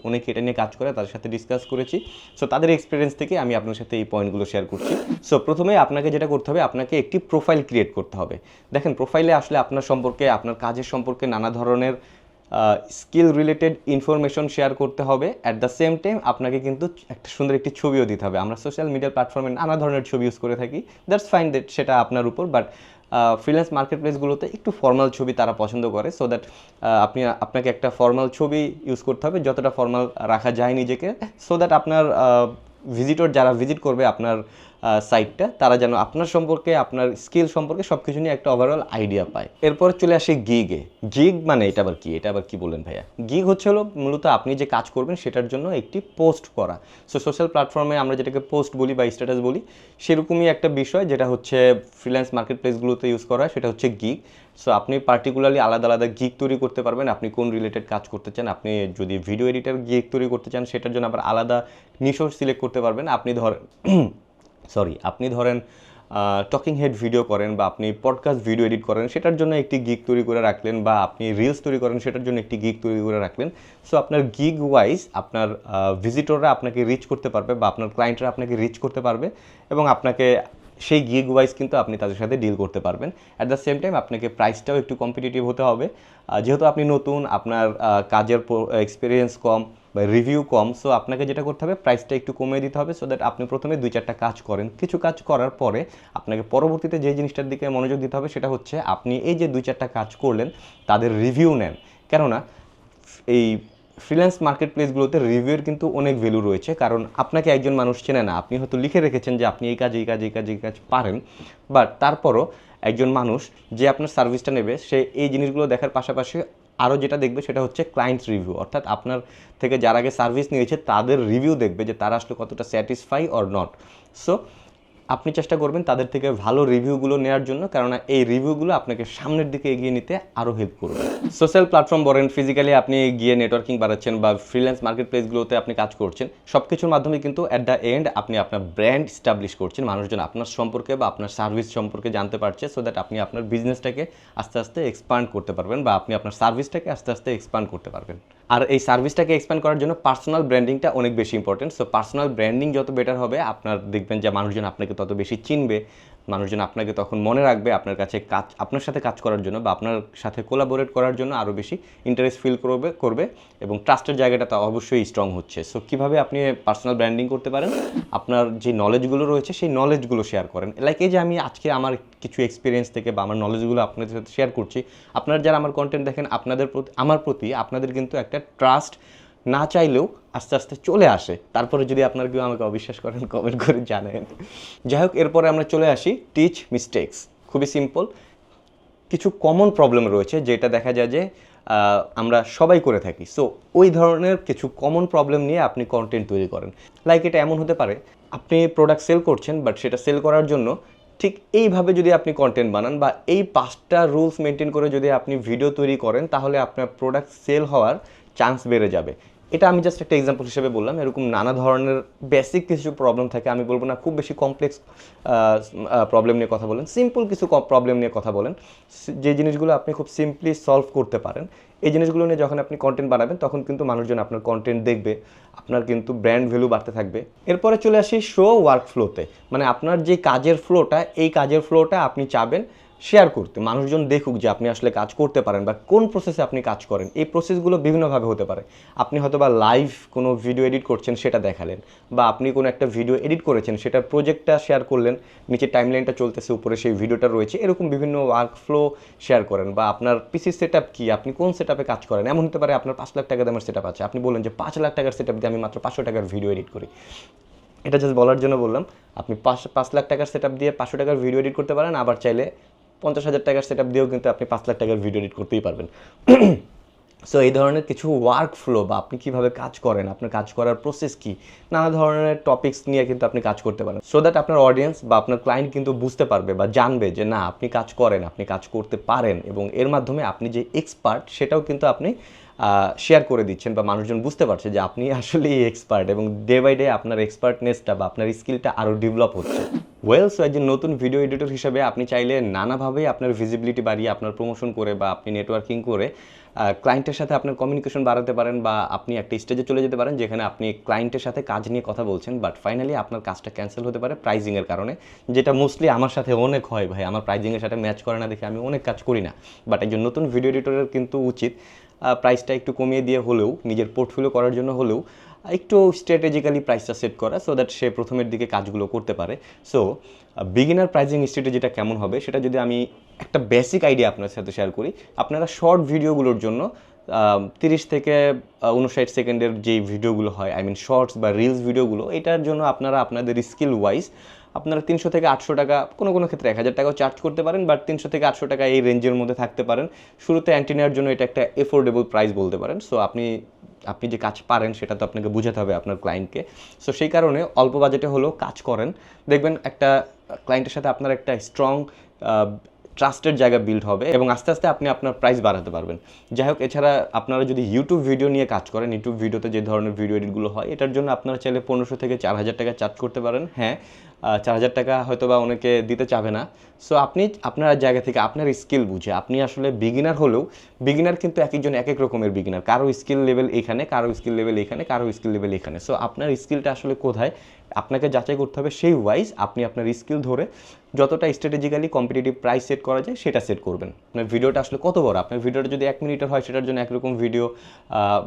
Speaker 1: অনেক এটা নিয়ে কাজ করে, তাদের সাথে ডিসকাস করেছি। সো তাদের এক্সপিরিয়েন্স থেকে আমি আপনার সাথে এই পয়েন্টগুলো শেয়ার করছি। সো প্রথমে আপনাকে যেটা করতে হবে, আপনাকে একটি প্রোফাইল ক্রিয়েট করতে হবে। দেখেন, প্রোফাইলে আসলে আপনার সম্পর্কে, আপনার কাজের সম্পর্কে নানা ধরনের স্কিল রিলেটেড ইনফরমেশন শেয়ার করতে হবে। অ্যাট দ্য সেম টাইম আপনাকে কিন্তু একটা সুন্দর একটি ছবিও দিতে হবে। আমরা সোশ্যাল মিডিয়া প্ল্যাটফর্মে নানা ধরনের ছবি ইউজ করে থাকি, দ্যাটস ফাইন, দ্যাট সেটা আপনার উপর, বাট ফ্রিল্যান্স মার্কেট প্লেসগুলোতে একটু ফর্মাল ছবি তারা পছন্দ করে। সো দ্যাট আপনাকে একটা ফর্মাল ছবি ইউজ করতে হবে, যতটা ফর্মাল রাখা যায় নিজেকে, সো দ্যাট আপনার ভিজিটর যারা ভিজিট করবে আপনার সাইটটা, তারা যেন আপনার সম্পর্কে, আপনার স্কিল সম্পর্কে সব কিছু নিয়ে একটা ওভারঅল আইডিয়া পায়। এরপর চলে আসে গিগে। গিগ মানে এটা আবার কি বললেন ভাইয়া? গিগ হচ্ছে হলো মূলত আপনি যে কাজ করবেন সেটার জন্য একটি পোস্ট করা। সো সোশ্যাল প্ল্যাটফর্মে আমরা যেটাকে পোস্ট বলি বা স্ট্যাটাস বলি, সেরকমই একটা বিষয় যেটা হচ্ছে ফ্রিল্যান্স মার্কেট প্লেসগুলোতে ইউজ করা হয়, সেটা হচ্ছে গিগ। সো আপনি পার্টিকুলারলি আলাদা আলাদা গিগ তৈরি করতে পারবেন, আপনি কোন রিলেটেড কাজ করতে চান। আপনি যদি ভিডিও এডিটার গিগ তৈরি করতে চান সেটার জন্য আবার আলাদা নিশো সিলেক্ট করতে পারবেন। আপনি ধরেন টকিং হেড ভিডিও করেন বা আপনি পডকাস্ট ভিডিও এডিট করেন, সেটার জন্য একটি গিগ তৈরি করে রাখলেন, বা আপনি রিলস তৈরি করেন সেটার জন্য একটি গিগ তৈরি করে রাখলেন। সো আপনার গিগ ওয়াইজ আপনার ভিজিটররা আপনাকে রিচ করতে পারবে বা আপনার ক্লায়েন্টরা আপনাকে রিচ করতে পারবে, এবং আপনাকে সেই গিগ ওয়াইজ কিন্তু আপনি তাদের সাথে ডিল করতে পারবেন। অ্যাট দ্য সেম টাইম আপনাকে প্রাইসটাও একটু কম্পিটিটিভ হতে হবে, যেহেতু আপনি নতুন, আপনার কাজের এক্সপিরিয়েন্স কম বা রিভিউ কম। সো আপনাকে যেটা করতে হবে, প্রাইসটা একটু কমিয়ে দিতে হবে, সো দ্যাট আপনি প্রথমে 2-4টা কাজ করেন। কিছু কাজ করার পরে আপনাকে পরবর্তীতে যে জিনিসটার দিকে মনোযোগ দিতে হবে সেটা হচ্ছে আপনি এই যে 2-4টা কাজ করলেন তাদের রিভিউ নেন। কেননা এই ফ্রিল্যান্স মার্কেট প্লেসগুলোতে রিভিউয়ের কিন্তু অনেক ভ্যালু রয়েছে, কারণ আপনাকে একজন মানুষ চেনে না, আপনি হয়তো লিখে রেখেছেন যে আপনি এই কাজ পারেন, বাট তারপরও একজন মানুষ যে আপনার সার্ভিসটা নেবে সে এই জিনিসগুলো দেখার পাশাপাশি আরও যেটা দেখবে সেটা হচ্ছে ক্লায়েন্টস রিভিউ, অর্থাৎ আপনার থেকে যারা আগে সার্ভিস নিয়েছে তাদের রিভিউ দেখবে যে তারা আসলে কতটা স্যাটিসফাই অর নট। সো আপনি চেষ্টা করবেন তাদের থেকে ভালো রিভিউগুলো নেওয়ার জন্য, কেননা এই রিভিউগুলো আপনাকে সামনের দিকে এগিয়ে নিতে আরও হেল্প করবে। সোশ্যাল প্ল্যাটফর্ম বলেন, ফিজিক্যালি আপনি গিয়ে নেটওয়ার্কিং বাড়াচ্ছেন বা ফ্রিল্যান্স মার্কেট প্লেসগুলোতে আপনি কাজ করছেন, সব কিছুর মাধ্যমে কিন্তু অ্যাট দ্য এন্ড আপনি আপনার ব্র্যান্ড স্টাবলিশ করছেন, মানুষজন আপনার সম্পর্কে বা আপনার সার্ভিস সম্পর্কে জানতে পারছে, সো দ্যাট আপনি আপনার বিজনেসটাকে আস্তে আস্তে এক্সপান্ড করতে পারবেন বা আপনি আপনার সার্ভিসটাকে আস্তে আস্তে এক্সপান্ড করতে পারবেন। আর এই সার্ভিসটাকে এক্সপ্যান্ড করার জন্য পার্সোনাল ব্র্যান্ডিংটা অনেক বেশি ইম্পর্টেন্ট। সো পার্সোনাল ব্র্যান্ডিং যত বেটার হবে, আপনার দেখবেন যে মানুষজন আপনাকে তত বেশি চিনবে মানুষজন আপনাকে তখন মনে রাখবে, আপনার সাথে কাজ করার জন্য বা আপনার সাথে কোলাবোরেট করার জন্য আরও বেশি ইন্টারেস্ট ফিল করবে এবং ট্রাস্টের জায়গাটা তো অবশ্যই স্ট্রং হচ্ছে। সো কীভাবে আপনি পার্সোনাল ব্র্যান্ডিং করতে পারেন, আপনার যে নলেজগুলো রয়েছে সেই নলেজগুলো শেয়ার করেন। লাইক এই যে আমি আজকে আমার কিছু এক্সপিরিয়েন্স থেকে বা আমার নলেজগুলো আপনাদের সাথে শেয়ার করছি, আপনারা যারা আমার কন্টেন্ট দেখেন আমার প্রতি আপনাদের কিন্তু একটা ট্রাস্ট না চাইলেও আস্তে আস্তে চলে আসে। তারপরে যদি আপনার কেউ আমাকে অবিশ্বাস করেন কমেন্ট করে জানেন। যাই হোক, এরপরে আমরা চলে আসি টিচ মিস্টেক্স। খুবই সিম্পল, কিছু কমন প্রবলেম রয়েছে যেটা দেখা যায় যে আমরা সবাই করে থাকি। সো ওই ধরনের কিছু কমন প্রবলেম নিয়ে আপনি কন্টেন্ট তৈরি করেন। লাইক এটা এমন হতে পারে, আপনি প্রোডাক্ট সেল করছেন, বাট সেটা সেল করার জন্য ঠিক এইভাবে যদি আপনি কন্টেন্ট বানান বা এই 5টা রুলস মেনটেন করে যদি আপনি ভিডিও তৈরি করেন, তাহলে আপনার প্রোডাক্ট সেল হওয়ার চান্স বেড়ে যাবে। এটা আমি জাস্ট একটা এক্সাম্পল হিসেবে বললাম। এরকম নানা ধরনের বেসিক কিছু প্রবলেম থাকে, আমি বলবো না খুব বেশি কমপ্লেক্স প্রবলেম নিয়ে কথা বলেন, সিম্পল কিছু প্রবলেম নিয়ে কথা বলেন, যে জিনিসগুলো আপনি খুব সিম্পলি সলভ করতে পারেন। এই জিনিসগুলো নিয়ে যখন আপনি কন্টেন্ট বানাবেন তখন কিন্তু মানুষজন আপনার কন্টেন্ট দেখবে, আপনার কিন্তু ব্র্যান্ড ভ্যালু বাড়তে থাকবে। এরপরে চলে আসি শো ওয়ার্ক ফ্লোতে, মানে আপনার যে কাজের ফ্লোটা, এই কাজের ফ্লোটা আপনি চাবেন শেয়ার করতে, মানুষজন দেখুক যে আপনি আসলে কাজ করতে পারেন বা কোন প্রসেসে আপনি কাজ করেন। এই প্রসেসগুলো বিভিন্নভাবে হতে পারে। আপনি হয়তো বা লাইভ কোনো ভিডিও এডিট করছেন সেটা দেখালেন, বা আপনি কোনো একটা ভিডিও এডিট করেছেন সেটার প্রজেক্টটা শেয়ার করলেন, নিচে টাইমলাইনটা চলতেছে, উপরে সেই ভিডিওটা রয়েছে, এরকম বিভিন্ন ওয়ার্ক ফ্লো শেয়ার করেন। বা আপনার পিসি সেট আপ কী, আপনি কোন সেট আপে কাজ করেন। এমন হতে পারে আপনার 5 লাখ টাকা দামের সেট আপ আছে, আপনি বলেন যে 5 লাখ টাকার সেট আপ দিয়ে আমি মাত্র 500 টাকার ভিডিও এডিট করি। এটা জাস্ট বলার জন্য বললাম। আপনি 5 লাখ টাকার সেট আপ দিয়ে 500 টাকার ভিডিও এডিট করতে পারেন, আবার চাইলে 50,000 টাকার সেট আপ দিয়েও কিন্তু আপনি 5 লাখ টাকার ভিডিও এডিট করতেই পারবেন। সো এই ধরনের কিছু ওয়ার্ক ফ্লো বা আপনি কীভাবে কাজ করেন, আপনার কাজ করার প্রসেস কী, নানা ধরনের টপিকস নিয়ে কিন্তু আপনি কাজ করতে পারেন। সো দ্যাট আপনার অডিয়েন্স বা আপনার ক্লায়েন্ট কিন্তু বুঝতে পারবে বা জানবে যে না, আপনি কাজ করেন, আপনি কাজ করতে পারেন, এবং এর মাধ্যমে আপনি যে এক্সপার্ট সেটাও কিন্তু আপনি শেয়ার করে দিচ্ছেন, বা মানুষজন বুঝতে পারছে যে আপনি আসলেই এক্সপার্ট, এবং ডে বাই ডে আপনার এক্সপার্টনেসটা বা আপনার স্কিলটা আরও ডেভেলপ হচ্ছে। সো একজন নতুন ভিডিও এডিটর হিসেবে আপনি চাইলে নানাভাবেই আপনার ভিজিবিলিটি বাড়িয়ে, আপনার প্রমোশন করে বা আপনি নেটওয়ার্কিং করে ক্লায়েন্টের সাথে আপনার কমিউনিকেশন বাড়াতে পারেন, বা আপনি একটা স্টেজে চলে যেতে পারেন যেখানে আপনি ক্লায়েন্টের সাথে কাজ নিয়ে কথা বলছেন, বাট ফাইনালি আপনার কাজটা ক্যান্সেল হতে পারে প্রাইজিংয়ের কারণে, যেটা মোস্টলি আমার সাথে অনেক হয়। ভাই, আমার প্রাইজিংয়ের সাথে ম্যাচ করে না দেখে আমি অনেক কাজ করি না। বাট একজন নতুন ভিডিও এডিটরের কিন্তু উচিত প্রাইসটা একটু কমিয়ে দিয়ে হলেও, নিজের পোর্টফোলিও করার জন্য হলেও একটু স্ট্র্যাটেজিক্যালি প্রাইসটা সেট করা, সো দ্যাট সে প্রথমের দিকে কাজগুলো করতে পারে। সো বিগিনার প্রাইজিং স্ট্র্যাটেজিটা কেমন হবে সেটা যদি আমি একটা বেসিক আইডিয়া আপনার সাথে শেয়ার করি। আপনারা শর্ট ভিডিওগুলোর জন্য 30 থেকে 59 সেকেন্ডের যেই ভিডিওগুলো হয়, আই মিন শর্টস বা রিলস ভিডিওগুলো, এটার জন্য আপনারা আপনাদের স্কিল ওয়াইজ আপনারা 300 থেকে 800 টাকা, কোনো ক্ষেত্রে 1000 টাকাও চার্জ করতে পারেন, বাট 300 থেকে 800 টাকা এই রেঞ্জের মধ্যে থাকতে পারেন। শুরুতে অ্যান্টিনার জন্য এটা একটা এফোর্ডেবল প্রাইস বলতে পারেন। সো আপনি যে কাজ পারেন সেটা তো আপনাকে বোঝাতে হবে আপনার ক্লায়েন্টকে। সো সেই কারণে অল্প বাজেটে হলেও কাজ করেন, দেখবেন একটা ক্লায়েন্টের সাথে আপনার একটা স্ট্রং ট্রাস্টের জায়গা বিল্ড হবে, এবং আস্তে আস্তে আপনি আপনার প্রাইস বাড়াতে পারবেন। যাই হোক, এছাড়া আপনারা যদি ইউটিউব ভিডিও নিয়ে কাজ করেন, ইউটিউব ভিডিওতে যে ধরনের ভিডিও এডিটগুলো হয়, এটার জন্য আপনারা চাইলে 1500 থেকে 4000 টাকা চার্জ করতে পারেন। হ্যাঁ, 4000 টাকা হয়তো বা অনেকে দিতে চাবে না। সো আপনি আপনার জায়গা থেকে আপনার স্কিল বুঝে, আপনি আসলে বিগিনার হলেও, বিগিনার কিন্তু এক একজন এক এক রকমের বিগিনার, কারো স্কিল লেভেল এখানে, কারো স্কিল লেভেল এখানে, কারো স্কিল লেভেল এখানে। সো আপনার স্কিলটা আসলে কোথায় আপনাকে যাচাই করতে হবে, সেই ওয়াইজ আপনি আপনার স্কিল ধরে যতটা স্ট্র্যাটেজিক্যালি কম্পিটিটিভ প্রাইস সেট করা যায় সেটা সেট করবেন। আপনার ভিডিওটা আসলে কত বড়, আপনার ভিডিওটা যদি 1 মিনিটের হয় সেটার জন্য একরকম ভিডিও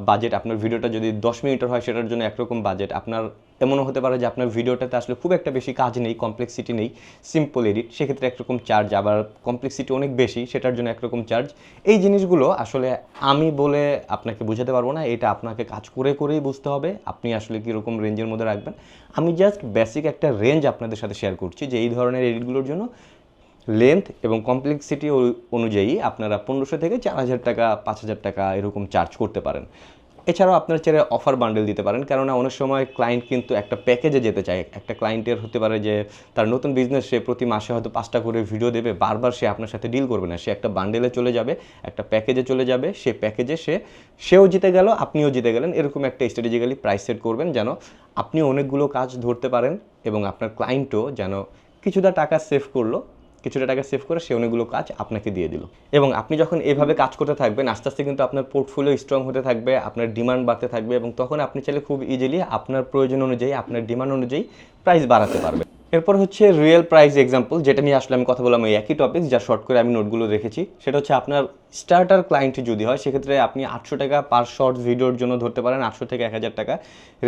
Speaker 1: বাজেট, আপনার ভিডিওটা যদি 10 মিনিটের হয় সেটার জন্য একরকম বাজেট। আপনার এমনও হতে পারে যে আপনার ভিডিওটাতে আসলে খুব একটা বেশি কাজ নেই, কমপ্লেক্সিটি নেই, সিম্পল এডিট, সেক্ষেত্রে একরকম চার্জ, আবার কমপ্লেক্সিটি অনেক বেশি সেটার জন্য একরকম চার্জ। এই জিনিসগুলো আসলে আমি বলে আপনাকে বোঝাতে পারবো না, এটা আপনাকে কাজ করে করেই বুঝতে হবে আপনি আসলে কীরকম রেঞ্জের মধ্যে রাখবেন। আমি জাস্ট বেসিক একটা রেঞ্জ আপনাদের সাথে শেয়ার করছি যে এই ধরনের এডিটগুলোর জন্য লেন্থ এবং কমপ্লেক্সিটি অনুযায়ী আপনারা 1500 থেকে 4000 টাকা, 5000 টাকা এরকম চার্জ করতে পারেন। এছাড়াও আপনার চাইলে অফার বান্ডেল দিতে পারেন, কেননা অনেক সময় ক্লায়েন্ট কিন্তু একটা প্যাকেজে যেতে চায়। একটা ক্লায়েন্টের হতে পারে যে তার নতুন বিজনেস, সে প্রতি মাসে হয়তো 5টা করে ভিডিও দেবে, বারবার সে আপনার সাথে ডিল করবে না, সে একটা বান্ডেলে চলে যাবে, একটা প্যাকেজে চলে যাবে, সে প্যাকেজে সেও জিতে গেল, আপনিও জিতে গেলেন। এরকম একটা স্ট্র্যাটেজিক্যালি প্রাইস সেট করবেন যেন আপনি অনেকগুলো কাজ ধরতে পারেন, এবং আপনার ক্লায়েন্টও যেন কিছুটা টাকা সেভ করলো, কিছুটা টাকা সেভ করে সে অনেকগুলো কাজ আপনাকে দিয়ে দিল। এবং আপনি যখন এইভাবে কাজ করতে থাকবেন, আস্তে আস্তে কিন্তু আপনার পোর্টফোলিও স্ট্রং হতে থাকবে, আপনার ডিমান্ড বাড়তে থাকবে, এবং তখন আপনি চাইলে খুব ইজিলি আপনার প্রয়োজন অনুযায়ী, আপনার ডিমান্ড অনুযায়ী প্রাইস বাড়াতে পারবেন। এরপর হচ্ছে রিয়েল প্রাইস এক্সাম্পল, যেটা নিয়ে আসলে আমি কথা বললাম এই একই টপিক, যা শর্ট করে আমি নোটগুলো রেখেছি। সেটা হচ্ছে আপনার স্টার্টার ক্লায়েন্ট যদি হয় সেক্ষেত্রে আপনি 800 টাকা পার শর্ট ভিডিওর জন্য ধরতে পারেন, 800 থেকে 1000 টাকা।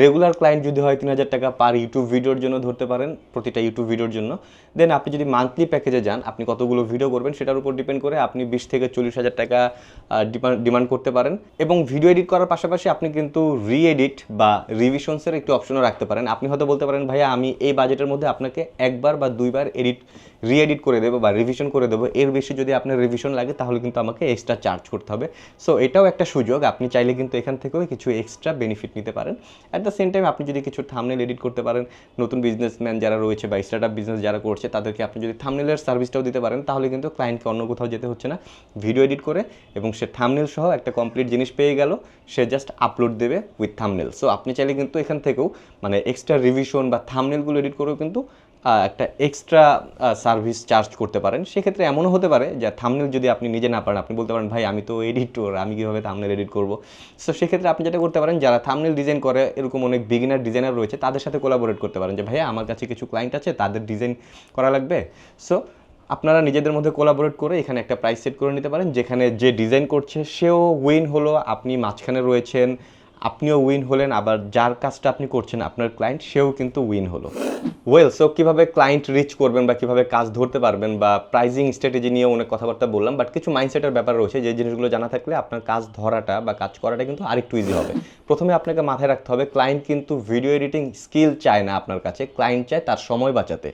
Speaker 1: রেগুলার ক্লায়েন্ট যদি হয় 3000 টাকা পার ইউটিউব ভিডিওর জন্য ধরতে পারেন, প্রতিটা ইউটিউব ভিডিওর জন্য। দেন আপনি যদি মান্থলি প্যাকেজে যান, আপনি কতগুলো ভিডিও করবেন সেটার উপর ডিপেন্ড করে আপনি 20 থেকে 40,000 টাকা ডিমান্ড করতে পারেন। এবং ভিডিও এডিট করার পাশাপাশি আপনি কিন্তু রি-এডিট বা রিভিশনসের একটি অপশনও রাখতে পারেন। আপনি হয়তো বলতে পারেন ভাইয়া আমি এই বাজেটের মধ্যে আপনাকে একবার বা দুইবার রি-এডিট করে দেবো বা রিভিশন করে দেবো, এর বেশি যদি আপনার রিভিশন লাগে তাহলে কিন্তু আমাকে এক্সট্রা চার্জ করতে হবে। সো এটাও একটা সুযোগ, আপনি চাইলে কিন্তু এখান থেকেও কিছু এক্সট্রা বেনিফিট নিতে পারেন। অ্যাট দ্য সেম টাইম আপনি যদি কিছু থাম্বনেল এডিট করতে পারেন, নতুন বিজনেসম্যান যারা রয়েছে বা স্টার্টআপ বিজনেস যারা করছে তাদেরকে আপনি যদি থাম্বনেলের সার্ভিসটাও দিতে পারেন, তাহলে কিন্তু ক্লায়েন্টকে অন্য কোথাও যেতে হচ্ছে না, ভিডিও এডিট করে এবং সে থাম্বনেল সহ একটা কমপ্লিট জিনিস পেয়ে গেল, সে জাস্ট আপলোড দেবে উইথ থাম্বনেল। সো আপনি চাইলে কিন্তু এখান থেকেও মানে এক্সট্রা রিভিশন বা থাম্বনেলগুলো এডিট করেও কিন্তু একটা এক্সট্রা সার্ভিস চার্জ করতে পারেন। সেক্ষেত্রে এমনও হতে পারে যে থাম্বনেল যদি আপনি নিজে না পারেন, আপনি বলতে পারেন ভাই আমি তো এডিটর, আমি কীভাবে থাম্বনেল এডিট করবো। সো সেক্ষেত্রে আপনি যেটা করতে পারেন, যারা থাম্বনেল ডিজাইন করে এরকম অনেক বিগিনার ডিজাইনার রয়েছে, তাদের সাথে কোলাবোরেট করতে পারেন যে ভাইয়া আমার কাছে কিছু ক্লায়েন্ট আছে, তাদের ডিজাইন করা লাগবে। সো আপনারা নিজেদের মধ্যে কোলাবোরেট করে এখানে একটা প্রাইস সেট করে নিতে পারেন, যেখানে যে ডিজাইন করছে সেও উইন হলো, আপনি মাঝখানে রয়েছেন, আপনিও উইন হলেন, আবার যার কাজটা আপনি করছেন আপনার ক্লায়েন্ট সেও কিন্তু উইন হলো। ওয়েল, সো কীভাবে ক্লায়েন্ট রিচ করবেন বা কীভাবে কাজ ধরতে পারবেন বা প্রাইজিং স্ট্র্যাটেজি নিয়ে অনেক কথাবার্তা বললাম, বাট কিছু মাইন্ডসেটের ব্যাপার রয়েছে যে জিনিসগুলো জানা থাকলে আপনার কাজ ধরাটা বা কাজ করাটা কিন্তু আরেকটু ইজি হবে। প্রথমে আপনাকে মাথায় রাখতে হবে ক্লায়েন্ট কিন্তু ভিডিও এডিটিং স্কিল চায় না আপনার কাছে, ক্লায়েন্ট চায় তার সময় বাঁচাতে।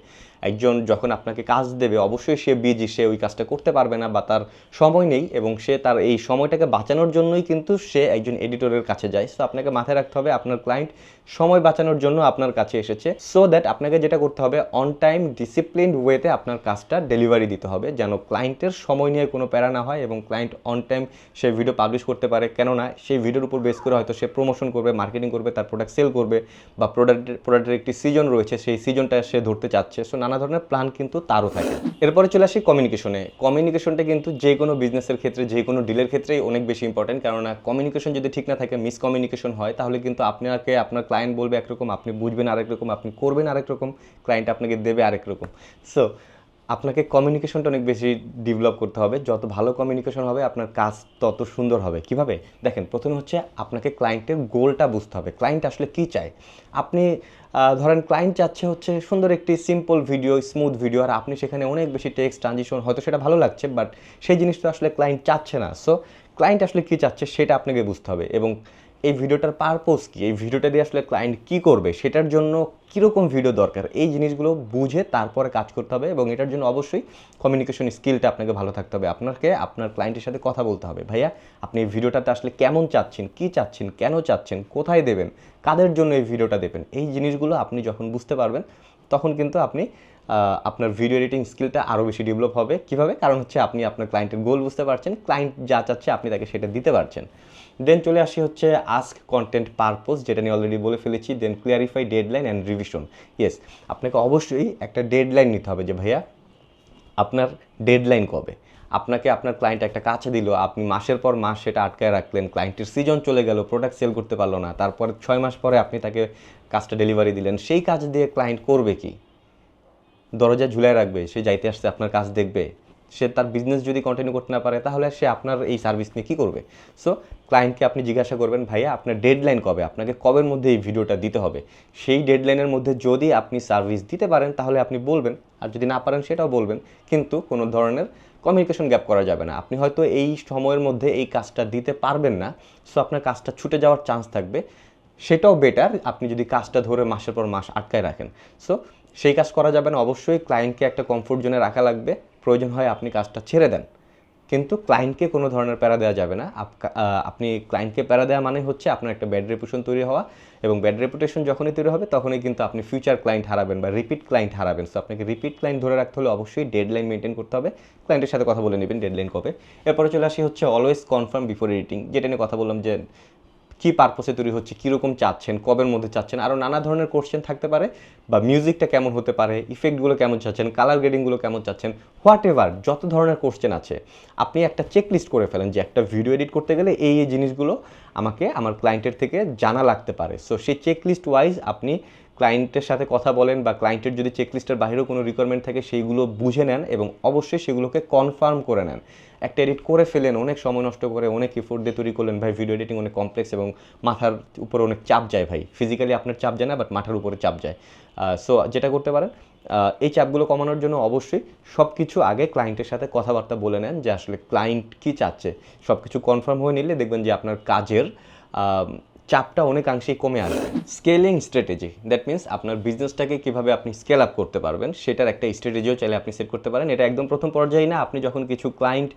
Speaker 1: একজন যখন আপনাকে কাজ দেবে অবশ্যই সে বিজি, সে ওই কাজটা করতে পারবে না বা তার সময় নেই, এবং সে তার এই সময়টাকে বাঁচানোর জন্যই কিন্তু সে একজন এডিটরের কাছে যায়। সো আপনাকে মাথায় রাখতে হবে আপনার ক্লায়েন্ট সময় বাঁচানোর জন্য আপনার কাছে এসেছে। সো দ্যাট আপনাকে যেটা করতে হবে, অন টাইম ডিসিপ্লিনড ওয়েতে আপনার কাজটা ডেলিভারি দিতে হবে, যেন ক্লায়েন্টের সময় নিয়ে কোনো প্যারা না হয় এবং client on time say video publish করতে পারে। কেননা সেই ভিডিওর উপর বেস করে হয়তো সে প্রমোশন করবে, মার্কেটিং করবে, তার প্রোডাক্ট সেল করবে, বা প্রোডাক্টের একটি সিজন রয়েছে, সেই সিজনটা সে ধরতে চাচ্ছে। সো নানা ধরনের প্ল্যান কিন্তু তারও থাকে। এরপরে চলে আসি কমিউনিকেশনে। কমিউনিকেশনটা কিন্তু যে কোনো বিজনেসের ক্ষেত্রে, যে কোনো ডিলের ক্ষেত্রেই অনেক বেশি ইম্পর্টেন্ট, কেননা কমিউনিকেশন যদি ঠিক না থাকে, মিসকমিউনিকেশন হয়, তাহলে কিন্তু আপনাকে আপনার ক্লায়েন্ট বলবে একরকম, আপনি বুঝবেন আরেক রকম, আপনি করবেন আরেক রকম, ক্লায়েন্ট আপনাকে দেবে আরেক রকম। সো আপনাকে কমিউনিকেশনটা অনেক বেশি ডেভেলপ করতে হবে। যত ভালো কমিউনিকেশন হবে আপনার কাজ তত সুন্দর হবে। কিভাবে? দেখেন, প্রথমে হচ্ছে আপনাকে ক্লায়েন্টের গোলটা বুঝতে হবে, ক্লায়েন্ট আসলে কী চায়। আপনি ধরেন ক্লায়েন্ট চাচ্ছে হচ্ছে সুন্দর একটি সিম্পল ভিডিও, স্মুথ ভিডিও, আর আপনি সেখানে অনেক বেশি টেক্সট ট্রানজিশন, হয়তো সেটা ভালো লাগছে, বাট সেই জিনিসটা আসলে ক্লায়েন্ট চাচ্ছে না। সো ক্লায়েন্ট আসলে কী চাচ্ছে সেটা আপনাকে বুঝতে হবে, এবং এই ভিডিওটার পারপোজ কী, এই ভিডিওটা দিয়ে আসলে ক্লায়েন্ট কী করবে, সেটার জন্য কীরকম ভিডিও দরকার, এই জিনিসগুলো বুঝে তারপরে কাজ করতে হবে। এবং এটার জন্য অবশ্যই কমিউনিকেশন স্কিলটা আপনাকে ভালো থাকতে হবে। আপনাকে আপনার ক্লায়েন্টের সাথে কথা বলতে হবে, ভাইয়া আপনি এই ভিডিওটাতে আসলে কেমন চাচ্ছেন, কী চাচ্ছেন, কেন চাচ্ছেন, কোথায় দেবেন, কাদের জন্য এই ভিডিওটা দেবেন। এই জিনিসগুলো আপনি যখন বুঝতে পারবেন তখন কিন্তু আপনি আপনার ভিডিও এডিটিং স্কিলটা আরও বেশি ডেভেলপ হবে। কীভাবে? কারণ হচ্ছে আপনি আপনার ক্লায়েন্টের গোল বুঝতে পারছেন, ক্লায়েন্ট যা চাচ্ছে আপনি তাকে সেটা দিতে পারছেন। দেন চলে আসি হচ্ছে আস্ক কন্টেন্ট পারপোজ, যেটা নিয়ে অলরেডি বলে ফেলেছি। Then clarify deadline and revision. Yes, আপনাকে অবশ্যই একটা ডেডলাইন নিতে হবে যে ভাইয়া আপনার ডেডলাইন কবে। আপনাকে আপনার ক্লায়েন্ট একটা কাজ দিল, আপনি মাসের পর মাস সেটা আটকায় রাখলেন, ক্লায়েন্টের সিজন চলে গেল, প্রোডাক্ট সেল করতে পারলো না, তারপর 6 মাস পরে আপনি তাকে কাজটা ডেলিভারি দিলেন। সেই কাজ দিয়ে ক্লায়েন্ট করবে কি? দরজা ঝুলায় রাখবে, সে যাইতে আসতে আপনার কাজ দেখবে? সে তার বিজনেস যদি কন্টিনিউ করতে না পারে তাহলে সে আপনার এই সার্ভিস নিয়ে কী করবে? সো ক্লায়েন্টকে আপনি জিজ্ঞাসা করবেন, ভাইয়া আপনার ডেডলাইন কবে, আপনাকে কবের মধ্যে এই ভিডিওটা দিতে হবে। সেই ডেডলাইনের মধ্যে যদি আপনি সার্ভিস দিতে পারেন তাহলে আপনি বলবেন, আর যদি না পারেন সেটাও বলবেন, কিন্তু কোনো ধরনের কমিউনিকেশন গ্যাপ করা যাবে না। আপনি হয়তো এই সময়ের মধ্যে এই কাজটা দিতে পারবেন না, সো আপনার কাজটা ছুটে যাওয়ার চান্স থাকবে। সেটাও বেটার আপনি যদি কাজটা ধরে মাসের পর মাস আটকায় রাখেন। সো সেই কাজ করা যাবে না। অবশ্যই ক্লায়েন্টকে একটা কমফোর্ট জোনে রাখা লাগবে, প্রয়োজন হয় আপনি কাজটা ছেড়ে দেন, কিন্তু ক্লায়েন্টকে কোনো ধরনের প্যারা দেওয়া যাবে না। আপনি ক্লায়েন্টকে প্যারা দেওয়া মানে হচ্ছে আপনার একটা ব্যাড রেপুটেশন তৈরি হওয়া, এবং ব্যাড রেপুটেশন যখনই তৈরি হবে তখনই কিন্তু আপনি ফিউচার ক্লায়েন্ট হারাবেন বা রিপিট ক্লায়েন্ট হারাবেন। সো আপনাকে রিপিট ক্লায়েন্ট ধরে রাখতে হলে অবশ্যই ডেডলাইন মেনটেন করতে হবে, ক্লায়েন্টের সাথে কথা বলে নেবেন ডেডলাইন কবে। এরপরে চলে আসি হচ্ছে অলওয়েজ কনফার্ম বিফোর এডিটিং, যেটা নিয়ে কথা বললাম, যে কী পারপোসে তৈরি হচ্ছে, কীরকম চাচ্ছেন, কবের মধ্যে চাচ্ছেন, আরও নানা ধরনের কোশ্চেন থাকতে পারে, বা মিউজিকটা কেমন হতে পারে, ইফেক্টগুলো কেমন চাচ্ছেন, কালার গ্রেডিংগুলো কেমন চাচ্ছেন, হোয়াট এভার যত ধরনের কোশ্চেন আছে আপনি একটা চেক লিস্ট করে ফেলেন যে একটা ভিডিও এডিট করতে গেলে এই জিনিসগুলো আমাকে আমার ক্লায়েন্টের থেকে জানা লাগতে পারে। সো সেই চেকলিস্ট ওয়াইজ আপনি ক্লায়েন্টের সাথে কথা বলেন, বা ক্লায়েন্টের যদি চেকলিস্টের বাইরেও কোনো রিকোয়ারমেন্ট থাকে সেইগুলো বুঝে নেন এবং অবশ্যই সেগুলোকে কনফার্ম করে নেন। একটা এডিট করে ফেলেন, অনেক সময় নষ্ট করে অনেক এফোর্ট দিয়ে তৈরি করলেন, ভাই ভিডিও এডিটিং অনেক কমপ্লেক্স এবং মাথার উপরে অনেক চাপ যায় ভাই, ফিজিক্যালি আপনার চাপ যায় না বাট মাথার উপরে চাপ যায়। সো যেটা করতে পারেন, এই চাপগুলো কমানোর জন্য অবশ্যই সব কিছু আগে ক্লায়েন্টের সাথে কথাবার্তা বলে নেন যে আসলে ক্লায়েন্ট কী চাচ্ছে। সব কিছু কনফার্ম হয়ে নিলে দেখবেন যে আপনার কাজের চাপটা অনেকাংশেই কমে আসবে। স্কেলিং স্ট্র্যাটেজি, দ্যাট মিনস আপনার বিজনেসটাকে কীভাবে আপনি স্কেল আপ করতে পারবেন সেটার একটা স্ট্র্যাটেজিও চাইলে আপনি সেট করতে পারেন। এটা একদম প্রথম পর্যায়ে না, আপনি যখন কিছু ক্লায়েন্ট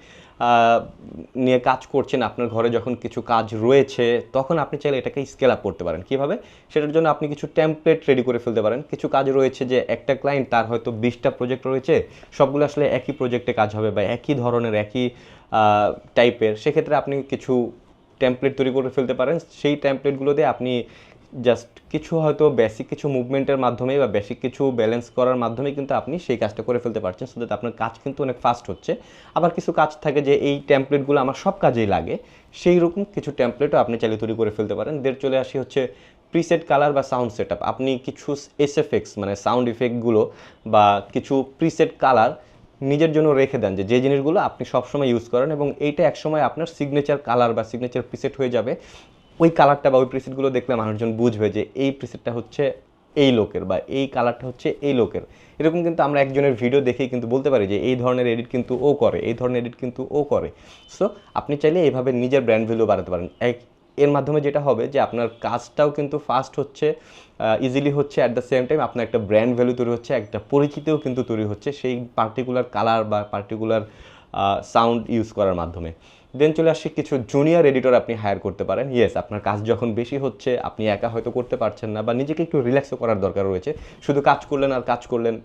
Speaker 1: নিয়ে কাজ করছেন, আপনার ঘরে যখন কিছু কাজ রয়েছে, তখন আপনি চাইলে এটাকে স্কেল আপ করতে পারেন। কীভাবে? সেটার জন্য আপনি কিছু টেমপ্লেট রেডি করে ফেলতে পারেন। কিছু কাজ রয়েছে যে একটা ক্লায়েন্ট তার হয়তো 20টা প্রজেক্ট রয়েছে, সবগুলো আসলে একই প্রজেক্টে কাজ হবে বা একই ধরনের একই টাইপের, সেক্ষেত্রে আপনি কিছু টেমপ্লেট তৈরি করে ফেলতে পারেন। সেই টেমপ্লেটগুলোতে আপনি জাস্ট কিছু হয়তো বেসিক কিছু মুভমেন্টের মাধ্যমে বা বেসিক কিছু ব্যালেন্স করার মাধ্যমে কিন্তু আপনি সেই কাজটা করে ফেলতে পারছেন, সো দ্যাট আপনার কাজ কিন্তু অনেক ফাস্ট হচ্ছে। আবার কিছু কাজ থাকে যে এই টেমপ্লেটগুলো আমার সব কাজেই লাগে, সেই রকম কিছু টেমপ্লেটও আপনি চাইলে তৈরি করে ফেলতে পারেন। দের চলে আসি হচ্ছে প্রিসেট কালার বা সাউন্ড সেট আপ। আপনি কিছু এসএফএক্স মানে সাউন্ড ইফেক্টগুলো বা কিছু প্রিসেট কালার নিজের জন্য রেখে দেন, যে জিনিসগুলো আপনি সবসময় ইউজ করেন এবং এইটা একসময় আপনার সিগনেচার কালার বা সিগনেচার প্রিসেট হয়ে যাবে। ওই কালারটা বা ওই প্রিসেটগুলো দেখলে মানুষজন বুঝবে যে এই প্রিসেটটা হচ্ছে এই লোকের বা এই কালারটা হচ্ছে এই লোকের। এরকম কিন্তু আমরা একজনের ভিডিও দেখেই কিন্তু বলতে পারি যে এই ধরনের এডিট কিন্তু ও করে, এই ধরনের এডিট কিন্তু ও করে। সো আপনি চাইলে এইভাবে নিজের ব্র্যান্ড ভ্যালু বাড়াতে পারেন। এর মাধ্যমে যেটা হবে যে আপনার কাজটাও কিন্তু ফাস্ট হচ্ছে, ইজিলি হচ্ছে, অ্যাট দ্য সেম টাইম আপনার একটা ব্র্যান্ড ভ্যালু তৈরি হচ্ছে, একটা পরিচিতিও কিন্তু তৈরি হচ্ছে সেই পার্টিকুলার কালার বা পার্টিকুলার সাউন্ড ইউজ করার মাধ্যমে। দেন চলে আসছে কিছু জুনিয়র এডিটর আপনি হায়ার করতে পারেন। ইয়েস, আপনার কাজ যখন বেশি হচ্ছে, আপনি একা হয়তো করতে পারছেন না বা নিজেকে একটু রিল্যাক্সও করার দরকার রয়েছে, শুধু কাজ করলেন আর কাজ করলেন।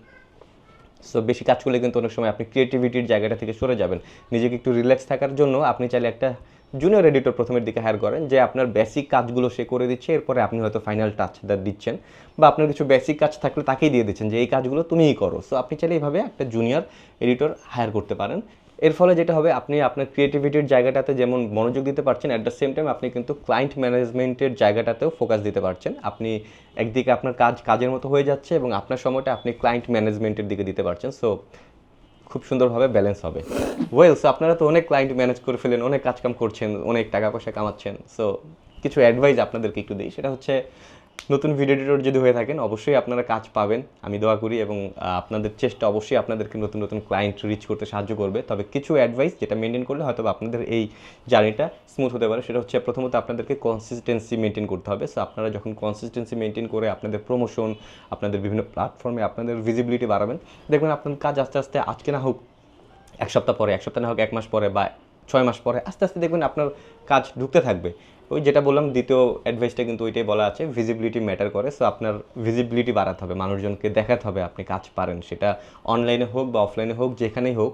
Speaker 1: সো বেশি কাজ করলে কিন্তু অনেক সময় আপনি ক্রিয়েটিভিটির জায়গাটা থেকে সরে যাবেন। নিজেকে একটু রিল্যাক্স থাকার জন্য আপনি চাইলে একটা জুনিয়র এডিটর প্রথমের দিকে হায়ার করেন, যে আপনার বেসিক কাজগুলো সে করে দিচ্ছে, এরপরে আপনি হয়তো ফাইনাল টাচটা দিচ্ছেন বা আপনার কিছু বেসিক কাজ থাকলে তাকেই দিয়ে দিচ্ছেন যে এই কাজগুলো তুমিই করো। সো আপনি চাইলে এইভাবে একটা জুনিয়র এডিটর হায়ার করতে পারেন। এর ফলে যেটা হবে, আপনি আপনার ক্রিয়েটিভিটির জায়গাটাতে যেমন মনোযোগ দিতে পারছেন, অ্যাট দ্য সেম টাইম আপনি কিন্তু ক্লায়েন্ট ম্যানেজমেন্টের জায়গাটাতেও ফোকাস দিতে পারছেন। আপনি একদিকে আপনার কাজের মতো হয়ে যাচ্ছে এবং আপনার সময়টা আপনি ক্লায়েন্ট ম্যানেজমেন্টের দিকে দিতে পারছেন। সো খুব সুন্দরভাবে ব্যালেন্স হবে। সো আপনারা তো অনেক ক্লায়েন্ট ম্যানেজ করে ফেলেন, অনেক কাজকাম করছেন, অনেক টাকা পয়সা কামাচ্ছেন। সো কিছু অ্যাডভাইস আপনাদেরকে একটু দিই, সেটা হচ্ছে নতুন ভিডিও এডিটর যদি হয়ে থাকেন অবশ্যই আপনারা কাজ পাবেন, আমি দোয়া করি, এবং আপনাদের চেষ্টা অবশ্যই আপনাদেরকে নতুন নতুন ক্লায়েন্ট রিচ করতে সাহায্য করবে। তবে কিছু অ্যাডভাইস যেটা মেনটেন করলে হয়তো আপনাদের এই জার্নিটা স্মুথ হতে পারে, সেটা হচ্ছে প্রথমত আপনাদেরকে কনসিস্টেন্সি মেনটেন করতে হবে। সো আপনারা যখন কনসিস্টেন্সি মেনটেন করে আপনাদের প্রমোশন, আপনাদের বিভিন্ন প্ল্যাটফর্মে আপনাদের ভিজিবিলিটি বাড়াবেন, দেখবেন আপনার কাজ আস্তে আস্তে আজকে না হোক এক সপ্তাহ পরে, এক সপ্তাহ না হোক এক মাস পরে বা 6 মাস পরে, আস্তে আস্তে দেখবেন আপনার কাজ ঢুকতে থাকবে। ওই যেটা বললাম দ্বিতীয় অ্যাডভাইসটা কিন্তু ওইটাই বলা আছে, ভিজিবিলিটি ম্যাটার করে। সো আপনার ভিজিবিলিটি বাড়াতে হবে, মানুষজনকে দেখাতে হবে আপনি কাজ পারেন, সেটা অনলাইনে হোক বা অফলাইনে হোক, যেখানেই হোক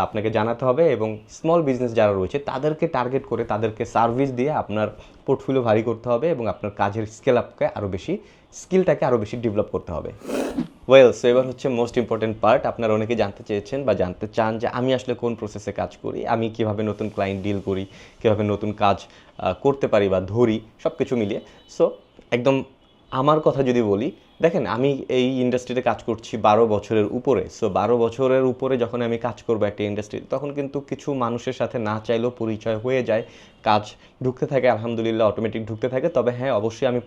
Speaker 1: আপনাকে জানাতে হবে। এবং স্মল বিজনেস যারা রয়েছে তাদেরকে টার্গেট করে তাদেরকে সার্ভিস দিয়ে আপনার পোর্টফোলিও ভারী করতে হবে এবং আপনার কাজের স্কেল আপকে আরও বেশি, স্কিলটাকে আরও বেশি ডেভেলপ করতে হবে। সো এবার হচ্ছে মোস্ট ইম্পর্টেন্ট পার্ট। আপনারা অনেকে জানতে চেয়েছেন বা জানতে চান যে আমি আসলে কোন প্রসেসে কাজ করি, আমি কীভাবে নতুন ক্লায়েন্ট ডিল করি, কীভাবে নতুন কাজ করতে পারি বা ধরি, সব কিছু মিলিয়ে। সো একদম আমার কথা যদি বলি, দেখেন আমি এই ইন্ডাস্ট্রিতে কাজ করছি 12 বছরের উপরে। সো 12 বছরের উপরে যখন আমি কাজ করবো একটা ইন্ডাস্ট্রি, তখন কিন্তু কিছু মানুষের সাথে না চাইলেও পরিচয় হয়ে যায়, কাজ ঢুকতে থাকে, আলহামদুলিল্লাহ অটোমেটিক ঢুকতে থাকে। তবে হ্যাঁ, অবশ্যই আমি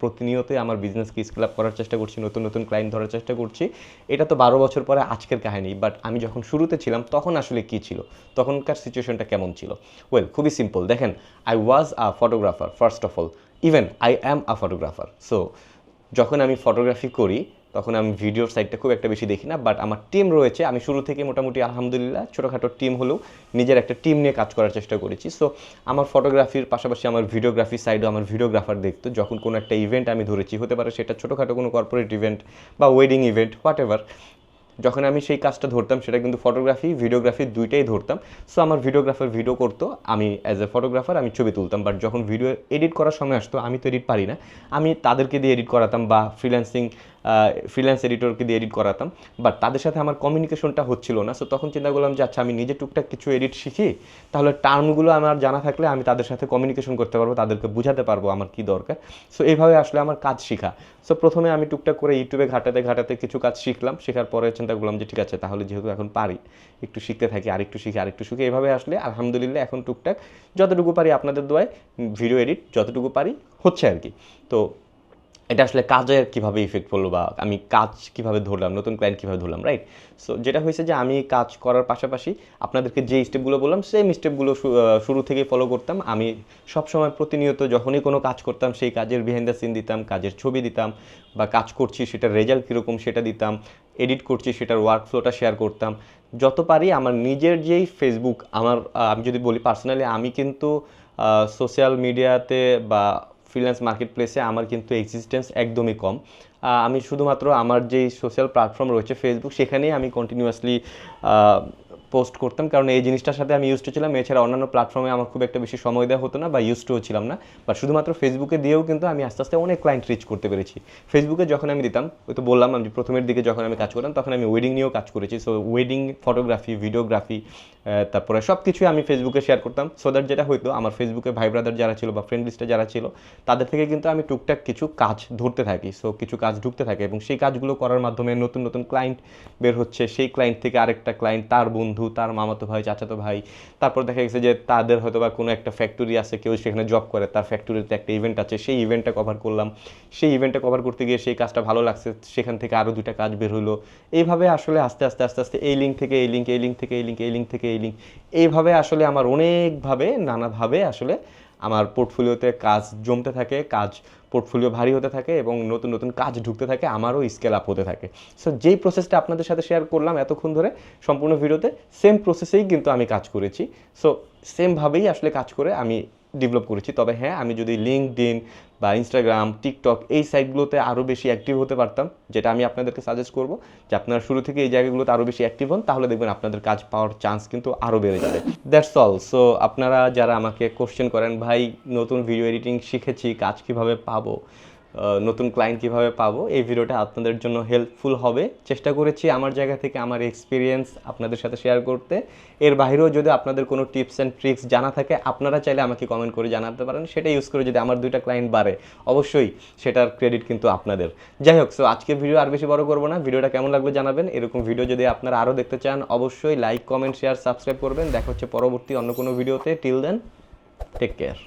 Speaker 1: প্রতিনিয়তই আমার বিজনেসকে স্কেল আপ করার চেষ্টা করছি, নতুন নতুন ক্লায়েন্ট ধরার চেষ্টা করছি। এটা তো 12 বছর পরে আজকের কাহিনী, বাট আমি যখন শুরুতে ছিলাম তখন আসলে কী ছিল, তখনকার সিচুয়েশনটা কেমন ছিল? খুবই সিম্পল। দেখেন, I was a photographer first of all, even I am a photographer. So যখন আমি ফটোগ্রাফি করি তখন আমি ভিডিওর সাইডটা খুব একটা বেশি দেখি না, বাট আমার টিম রয়েছে। আমি শুরু থেকে মোটামুটি আলহামদুলিল্লাহ ছোটোখাটো টিম হলেও নিজের একটা টিম নিয়ে কাজ করার চেষ্টা করেছি। সো আমার ফটোগ্রাফির পাশাপাশি আমার ভিডিওগ্রাফি সাইডও আমার ভিডিওগ্রাফার দেখতো। যখন কোনো একটা ইভেন্ট আমি ধরেছি, হতে পারে সেটা ছোটোখাটো কোনো কর্পোরেট ইভেন্ট বা ওয়েডিং ইভেন্ট, হোয়াট এভার, যখন আমি সেই কাজটা ধরতাম সেটা কিন্তু ফটোগ্রাফি ভিডিওগ্রাফি দুইটাই ধরতাম। সো আমার ভিডিওগ্রাফার ভিডিও করতো, আমি অ্যাজ এ ফটোগ্রাফার আমি ছবি তুলতাম। বাট যখন ভিডিও এডিট করার সময় আসতো, আমি তো এডিট পারি না, আমি তাদেরকে দিয়ে এডিট করাতাম বা ফ্রিল্যান্সিং ফ্রিল্যান্স এডিটরকে দিয়ে এডিট করাতাম, বাট তাদের সাথে আমার কমিউনিকেশনটা হচ্ছিল না। সো তখন চিন্তা করলাম যে আচ্ছা আমি নিজে টুকটাক কিছু এডিট শিখি, তাহলে টার্মগুলো আমার জানা থাকলে আমি তাদের সাথে কমিউনিকেশন করতে পারবো, তাদেরকে বোঝাতে পারবো আমার কী দরকার। সো এইভাবে আসলে আমার কাজ শেখা। সো প্রথমে আমি টুকটাক করে ইউটিউবে ঘাটাতে ঘাটাতে কিছু কাজ শিখলাম, শেখার পরে চিন্তা করলাম যে ঠিক আছে তাহলে যেহেতু এখন পারি একটু শিখতে থাকি, আরেকটু শিখি এইভাবে আসলে আলহামদুলিল্লাহ এখন টুকটাক যতটুকু পারি আপনাদের দোয়ায় ভিডিও এডিট যতটুকু পারি হচ্ছে আর কি। তো এটা আসলে কাজের কীভাবে ইফেক্ট পড়লো বা আমি কাজ কীভাবে ধরলাম, নতুন ক্লায়েন্ট কীভাবে ধরলাম, রাইট? সো যেটা হয়েছে যে আমি কাজ করার পাশাপাশি আপনাদেরকে যে স্টেপগুলো বললাম সেম স্টেপগুলো শুরু থেকেই ফলো করতাম। আমি সবসময় প্রতিনিয়ত যখনই কোনো কাজ করতাম সেই কাজের বিহাইন্ড দ্য সিন দিতাম, কাজের ছবি দিতাম, বা কাজ করছি সেটার রেজাল্ট কীরকম সেটা দিতাম, এডিট করছি সেটার ওয়ার্কফ্লোটা শেয়ার করতাম। যত পারি আমার নিজের যেই ফেসবুক আমি যদি বলি পার্সোনালি, আমি কিন্তু সোশ্যাল মিডিয়াতে বা ফ্রিল্যান্স মার্কেট প্লেসে আমার কিন্তু এক্সিস্টেন্স একদমই কম। আমি শুধুমাত্র আমার যেই সোশ্যাল প্ল্যাটফর্ম রয়েছে ফেসবুক, সেখানেই আমি কন্টিনিউয়াসলি পোস্ট করতাম, কারণ এই জিনিসটার সাথে আমি ইউজড ছিলাম। এছাড়া অন্যান্য প্ল্যাটফর্মে আমার খুব একটা বেশি সময় দেওয়া হতো না বা ইউজডও ছিলাম না, বা শুধুমাত্র ফেসবুকে দিয়েও কিন্তু আমি আস্তে আস্তে অনেক ক্লায়েন্ট রিচ করতে পেরেছি। ফেসবুকে যখন আমি দিতাম, ওই তো বললাম আমি প্রথমের দিকে যখন আমি কাজ করতাম তখন আমি ওয়েডিং নিয়েও কাজ করেছি। সো ওয়েডিং ফটোগ্রাফি, ভিডিওগ্রাফি, তারপরে সব কিছুই আমি ফেসবুকে শেয়ার করতাম। সো দ্যাট যেটা হয়তো আমার ফেসবুকে ভাই ব্রাদার যারা ছিল বা ফ্রেন্ড লিস্টে যারা ছিল তাদের থেকে কিন্তু আমি টুকটাক কিছু কাজ ধরতে থাকি। সো কিছু কাজ ঢুকতে থাকে এবং সেই কাজগুলো করার মাধ্যমে নতুন নতুন ক্লায়েন্ট বের হচ্ছে। সেই ক্লায়েন্ট থেকে আরেকটা ক্লায়েন্ট, তার বন্ধু, তার মামাতো ভাই, চাচাতো ভাই, তারপর দেখা গেছে যে তাদের হয়তো বা কোনো একটা ফ্যাক্টরি আছে, কেউ সেখানে জব করে, তার ফ্যাক্টরিতে একটা ইভেন্ট আছে, সেই ইভেন্টটা কভার করলাম। সেই ইভেন্টটা কভার করতে গিয়ে সেই কাজটা ভালো লাগছে, সেখান থেকে আরও 2টা কাজ বের হলো। এইভাবে আসলে আস্তে আস্তে আস্তে আস্তে এই লিঙ্ক থেকে এই লিঙ্ক, এই লিঙ্ক থেকে এই লিঙ্ক, এই লিঙ্ক থেকে এই লিঙ্ক, এইভাবে আসলে আমার অনেকভাবে নানাভাবে আসলে আমার পোর্টফোলিওতে কাজ জমতে থাকে, পোর্টফোলিও ভারী হতে থাকে এবং নতুন নতুন কাজ ঢুকতে থাকে, আমারও স্কেল আপ হতে থাকে। সো যেই প্রসেসটা আপনাদের সাথে শেয়ার করলাম এতক্ষণ ধরে সম্পূর্ণ ভিডিওতে, সেম প্রসেসেই কিন্তু আমি কাজ করেছি। সো সেমভাবেই আসলে কাজ করে আমি ডেভেলপ করেছি। তবে হ্যাঁ, আমি যদি লিঙ্কডইন বা ইনস্টাগ্রাম, টিকটক এই সাইটগুলোতে আরও বেশি অ্যাক্টিভ হতে পারতাম, যেটা আমি আপনাদেরকে সাজেস্ট করব যে আপনারা শুরু থেকে এই জায়গাগুলোতে আরও বেশি অ্যাক্টিভ হন, তাহলে দেখবেন আপনাদের কাজ পাওয়ার চান্স কিন্তু আরও বেড়ে যাবে। That's all. সো আপনারা যারা আমাকে কোশ্চেন করেন, ভাই নতুন ভিডিও এডিটিং শিখেছি, কাজ কীভাবে পাবো, নতুন ক্লায়েন্ট কীভাবে পাবো, এই ভিডিওটা আপনাদের জন্য হেল্পফুল হবে। চেষ্টা করেছি আমার জায়গা থেকে আমার এক্সপিরিয়েন্স আপনাদের সাথে শেয়ার করতে। এর বাইরেও যদি আপনাদের কোনো টিপস অ্যান্ড ট্রিক্স জানা থাকে, আপনারা চাইলে আমাকে কমেন্ট করে জানাতে পারেন। সেটা ইউজ করে যদি আমার 2টা ক্লায়েন্ট বাড়ে, অবশ্যই সেটার ক্রেডিট কিন্তু আপনাদের। যাই হোক, সো আজকের ভিডিও আর বেশি বড় করবো না। ভিডিওটা কেমন লাগবে জানাবেন। এরকম ভিডিও যদি আপনারা আরও দেখতে চান, অবশ্যই লাইক, কমেন্ট, শেয়ার, সাবস্ক্রাইব করবেন। দেখা হচ্ছে পরবর্তী অন্য কোনো ভিডিওতে। Till then, take care.